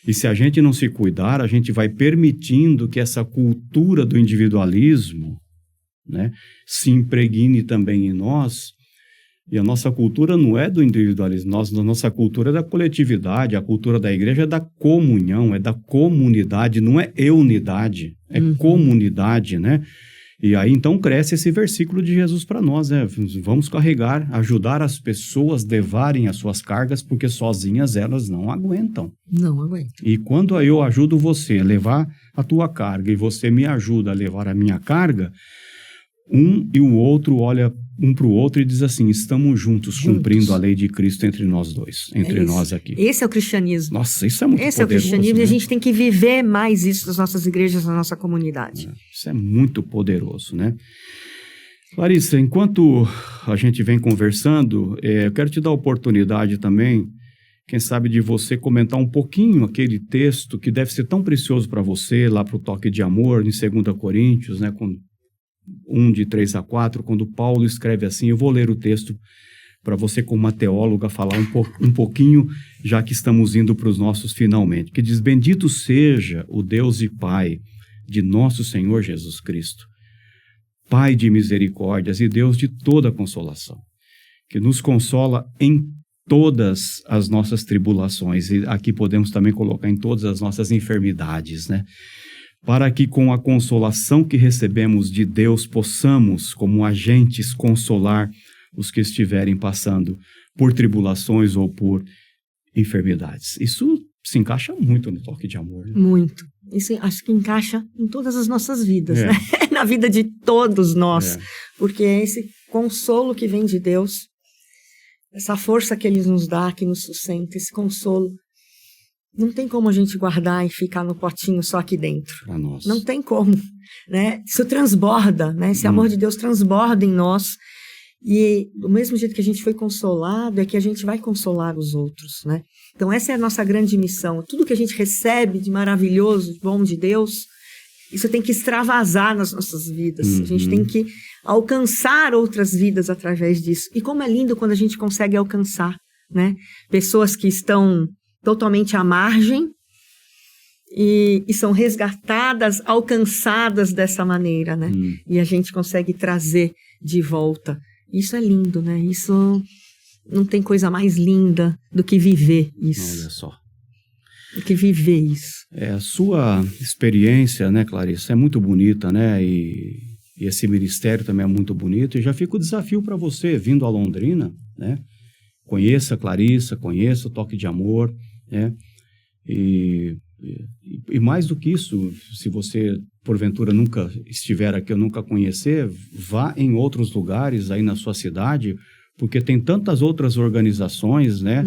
A: E se a gente não se cuidar, a gente vai permitindo que essa cultura do individualismo, né, se impregne também em nós, E a nossa cultura não é do individualismo, a nossa cultura é da coletividade, a cultura da igreja é da comunhão, é da comunidade, não é unidade, é comunidade, né? E aí, então, cresce esse versículo de Jesus para nós, né? Vamos carregar, ajudar as pessoas a levarem as suas cargas, porque sozinhas elas não aguentam.
B: Não aguentam.
A: E quando eu ajudo você a levar a tua carga e você me ajuda a levar a minha carga, um e o outro olha um para o outro e diz assim, estamos juntos, cumprindo a lei de Cristo entre nós dois, entre nós aqui.
B: Esse é o cristianismo.
A: Nossa, isso é muito
B: Esse
A: poderoso.
B: É o cristianismo,
A: né?
B: E a gente tem que viver mais isso nas nossas igrejas, na nossa comunidade.
A: Isso é muito poderoso, né? Larissa, enquanto a gente vem conversando, eu quero te dar a oportunidade também, quem sabe, de você comentar um pouquinho aquele texto que deve ser tão precioso para você, lá para o Toque de Amor, em 2 Coríntios, né, com 1, de 3-4, quando Paulo escreve assim, eu vou ler o texto para você, como uma teóloga, falar um pouquinho, já que estamos indo para os nossos finalmente, que diz, bendito seja o Deus e Pai de nosso Senhor Jesus Cristo, Pai de misericórdias e Deus de toda consolação, que nos consola em todas as nossas tribulações, e aqui podemos também colocar em todas as nossas enfermidades, né? Para que com a consolação que recebemos de Deus possamos, como agentes, consolar os que estiverem passando por tribulações ou por enfermidades. Isso se encaixa muito no Toque de Amor. Né?
B: Muito. Isso acho que encaixa em todas as nossas vidas, né? Na vida de todos nós. Porque é esse consolo que vem de Deus, essa força que Ele nos dá, que nos sustenta, esse consolo. Não tem como a gente guardar e ficar no potinho só aqui dentro.
A: Para nós.
B: Não tem como, né? Isso transborda, né? Esse amor de Deus transborda em nós. E do mesmo jeito que a gente foi consolado, é que a gente vai consolar os outros, né? Então essa é a nossa grande missão. Tudo que a gente recebe de maravilhoso, de bom de Deus, isso tem que extravasar nas nossas vidas. A gente tem que alcançar outras vidas através disso. E como é lindo quando a gente consegue alcançar, né? Pessoas que estão totalmente à margem e são resgatadas, alcançadas dessa maneira, né? E a gente consegue trazer de volta. Isso é lindo, né? Isso não tem coisa mais linda do que viver isso.
A: Olha só.
B: Do que viver isso.
A: A sua experiência, né, Clarissa, é muito bonita, né? E esse ministério também é muito bonito. E já fica o desafio para você, vindo a Londrina, né? Conheça a Clarissa, conheça o Toque de Amor, né? E mais do que isso, se você, porventura, nunca estiver aqui ou nunca conhecer, vá em outros lugares aí na sua cidade, porque tem tantas outras organizações, né?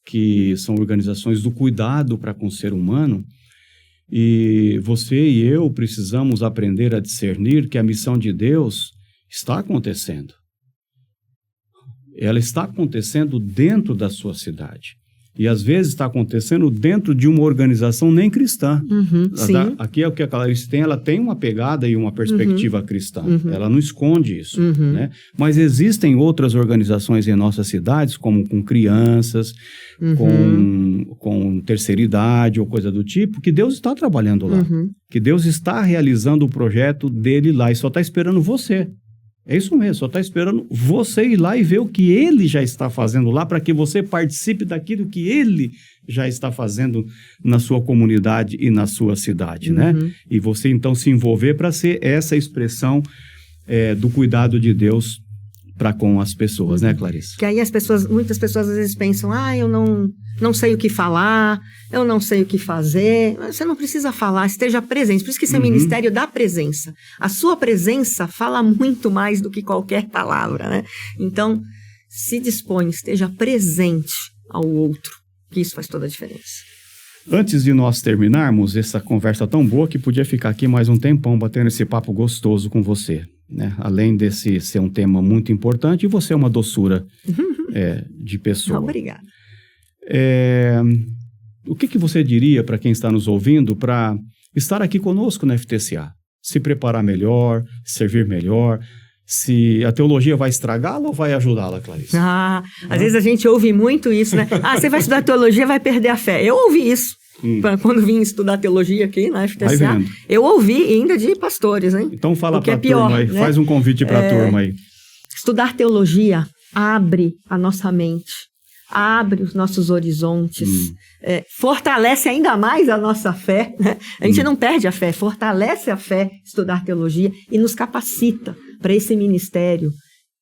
A: Que são organizações do cuidado para com o ser humano, e você e eu precisamos aprender a discernir que a missão de Deus está acontecendo. Ela está acontecendo dentro da sua cidade. E às vezes está acontecendo dentro de uma organização nem cristã.
B: Sim.
A: Aqui é o que a Clarice tem, ela tem uma pegada e uma perspectiva cristã. Ela não esconde isso, né? Mas existem outras organizações em nossas cidades, como com crianças, com terceira idade ou coisa do tipo, que Deus está trabalhando lá. Que Deus está realizando o projeto dele lá e só está esperando você. É isso mesmo, só está esperando você ir lá e ver o que ele já está fazendo lá, para que você participe daquilo que ele já está fazendo na sua comunidade e na sua cidade, né? E você então se envolver para ser essa expressão do cuidado de Deus para com as pessoas, né, Clarissa?
B: Que aí muitas pessoas às vezes pensam, eu não sei o que falar, eu não sei o que fazer. Você não precisa falar, esteja presente. Por isso que esse é ministério da presença. A sua presença fala muito mais do que qualquer palavra, né? Então, se dispõe, esteja presente ao outro, que isso faz toda a diferença.
A: Antes de nós terminarmos essa conversa tão boa, que podia ficar aqui mais um tempão batendo esse papo gostoso com você, né? Além desse ser um tema muito importante, você é uma doçura de pessoa.
B: Obrigada.
A: O que você diria para quem está nos ouvindo para estar aqui conosco na FTCA? Se preparar melhor, servir melhor, se a teologia vai estragá-la ou vai ajudá-la, Clarice?
B: Às vezes a gente ouve muito isso, né? Você vai estudar teologia, vai perder a fé. Eu ouvi isso. Quando vim estudar teologia aqui na FTCA, eu ouvi ainda de pastores, hein?
A: Então fala para a
B: turma
A: aí,
B: né?
A: Faz um convite para a turma aí.
B: Estudar teologia abre a nossa mente, abre os nossos horizontes, fortalece ainda mais a nossa fé, né? A gente não perde a fé, fortalece a fé, estudar teologia, e nos capacita para esse ministério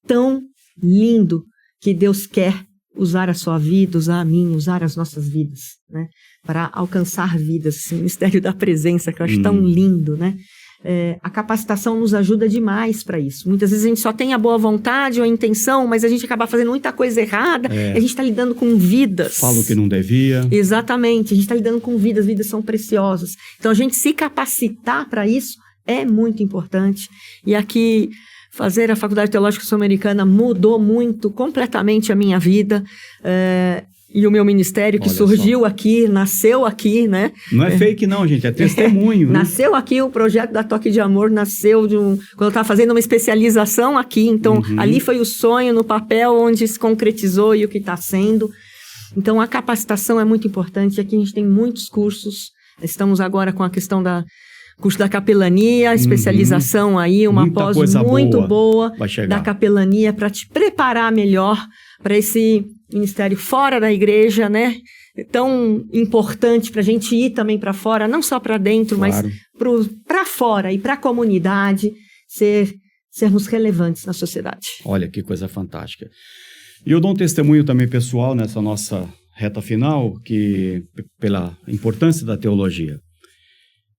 B: tão lindo que Deus quer usar a sua vida, usar a minha, usar as nossas vidas, né? Para alcançar vidas, esse ministério da presença, que eu acho tão lindo, né? A capacitação nos ajuda demais para isso. Muitas vezes a gente só tem a boa vontade ou a intenção, mas a gente acaba fazendo muita coisa errada, e a gente está lidando com vidas.
A: Fala o que não devia.
B: Exatamente, a gente está lidando com vidas são preciosas. Então a gente se capacitar para isso é muito importante. E aqui, fazer a Faculdade Teológica Sul-Americana mudou muito, completamente a minha vida. E o meu ministério, que surgiu aqui, nasceu aqui, né?
A: Não é fake não, gente, é testemunho. Né?
B: Nasceu aqui, o projeto da Toque de Amor nasceu quando eu estava fazendo uma especialização aqui. Então, ali foi o sonho no papel onde se concretizou e o que está sendo. Então, a capacitação é muito importante. Aqui a gente tem muitos cursos. Estamos agora com a questão da curso da capelania, especialização aí, uma pós muito boa da capelania para te preparar melhor para esse ministério fora da igreja, né? Tão importante para a gente ir também para fora, não só para dentro, mas para fora e para a comunidade, sermos relevantes na sociedade.
A: Olha que coisa fantástica. E eu dou um testemunho também pessoal nessa nossa reta final, que pela importância da teologia.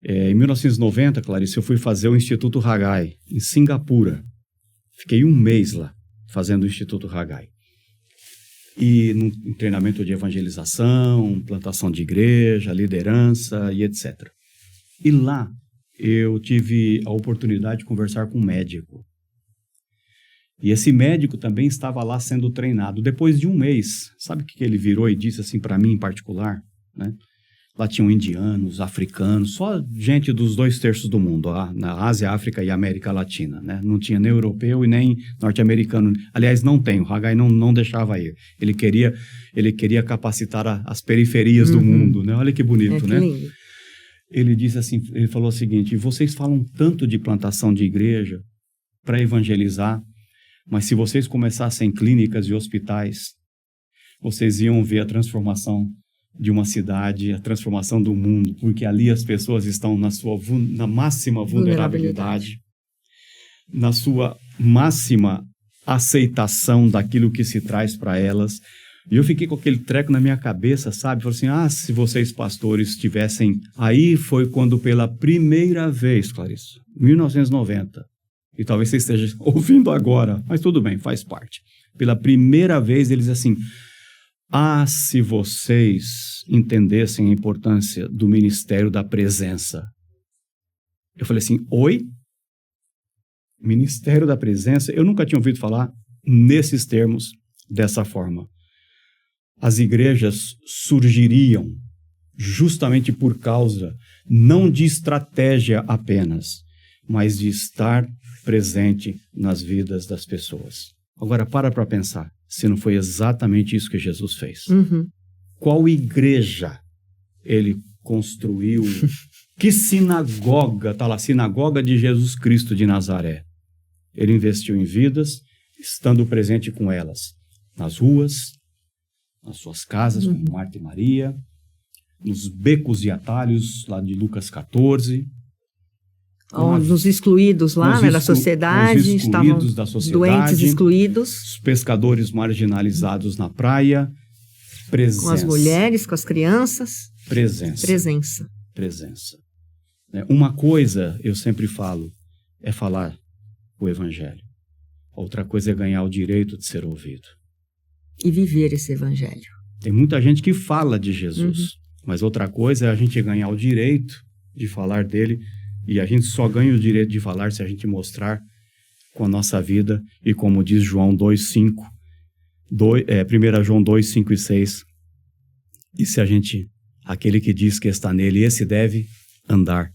A: Em 1990, Clarice, eu fui fazer o Instituto Haggai, em Singapura. Fiquei 1 mês lá, fazendo o Instituto Haggai. E num treinamento de evangelização, plantação de igreja, liderança e etc. E lá eu tive a oportunidade de conversar com um médico. E esse médico também estava lá sendo treinado. Depois de 1 mês, sabe o que ele virou e disse assim para mim em particular? Né? Lá tinham indianos, africanos, só gente dos 2/3 do mundo, na Ásia, África e América Latina, né? Não tinha nem europeu e nem norte-americano. Aliás, não tem, o Haggai não deixava ir. Ele queria capacitar as periferias do mundo, né? Olha que bonito, né?
B: Lindo.
A: Ele disse assim, ele falou o seguinte: vocês falam tanto de plantação de igreja para evangelizar, mas se vocês começassem clínicas e hospitais, vocês iam ver a transformação de uma cidade, a transformação do mundo, porque ali as pessoas estão na máxima vulnerabilidade, na sua máxima aceitação daquilo que se traz para elas. E eu fiquei com aquele treco na minha cabeça, sabe? Falei assim, se vocês pastores estivessem... Aí foi quando pela primeira vez, Clarice, 1990, e talvez você esteja ouvindo agora, mas tudo bem, faz parte. Pela primeira vez eles assim... se vocês entendessem a importância do ministério da presença. Eu falei assim, oi? Ministério da presença? Eu nunca tinha ouvido falar nesses termos, dessa forma. As igrejas surgiriam justamente por causa, não de estratégia apenas, mas de estar presente nas vidas das pessoas. Agora, para pensar. Se não foi exatamente isso que Jesus fez. Qual igreja ele construiu? Que sinagoga, está lá, sinagoga de Jesus Cristo de Nazaré. Ele investiu em vidas, estando presente com elas, nas ruas, nas suas casas, como Marta e Maria, nos becos e atalhos, lá de Lucas 14.
B: Os excluídos lá, né, da sociedade, estavam doentes, excluídos.
A: Os pescadores marginalizados na praia. Presença.
B: Com as mulheres, com as crianças.
A: Presença. Uma coisa, eu sempre falo, é falar o evangelho. Outra coisa é ganhar o direito de ser ouvido.
B: E viver esse evangelho.
A: Tem muita gente que fala de Jesus, mas outra coisa é a gente ganhar o direito de falar dele. E a gente só ganha o direito de falar se a gente mostrar com a nossa vida. E como diz João 2:5, 1 João 2:5 e 6. E se aquele que diz que está nele, esse deve andar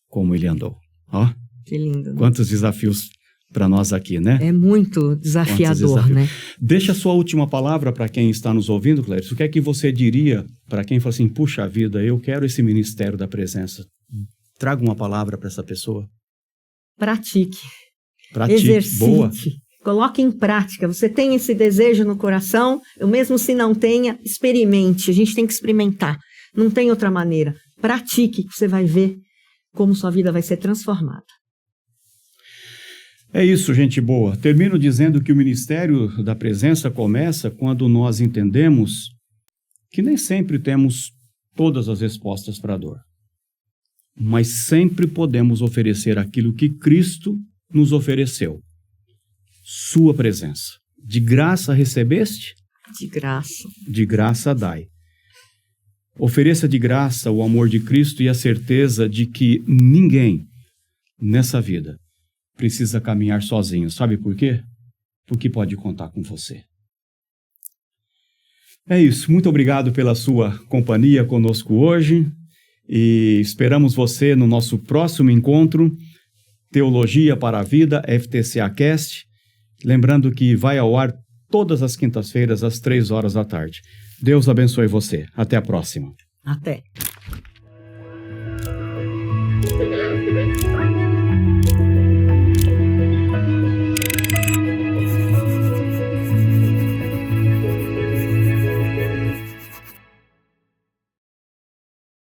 A: como ele andou. Ó,
B: que lindo. Né?
A: Quantos desafios para nós aqui, né?
B: É muito desafiador, né?
A: Deixa a sua última palavra para quem está nos ouvindo, Clarice. O que é que você diria para quem fala assim, puxa vida, eu quero esse ministério da presença? Traga uma palavra para essa pessoa.
B: Pratique.
A: Exercite. Boa.
B: Coloque em prática. Você tem esse desejo no coração, eu mesmo se não tenha, experimente. A gente tem que experimentar. Não tem outra maneira. Pratique, que você vai ver como sua vida vai ser transformada.
A: É isso, gente boa. Termino dizendo que o ministério da presença começa quando nós entendemos que nem sempre temos todas as respostas para a dor, mas sempre podemos oferecer aquilo que Cristo nos ofereceu. Sua presença. De graça recebeste?
B: De graça.
A: De graça dai. Ofereça de graça o amor de Cristo e a certeza de que ninguém nessa vida precisa caminhar sozinho. Sabe por quê? Porque pode contar com você. É isso. Muito obrigado pela sua companhia conosco hoje e esperamos você no nosso próximo encontro, Teologia para a Vida, FTCA Cast. Lembrando que vai ao ar todas as quintas-feiras, às 15h. Deus abençoe você. Até a próxima.
B: Até.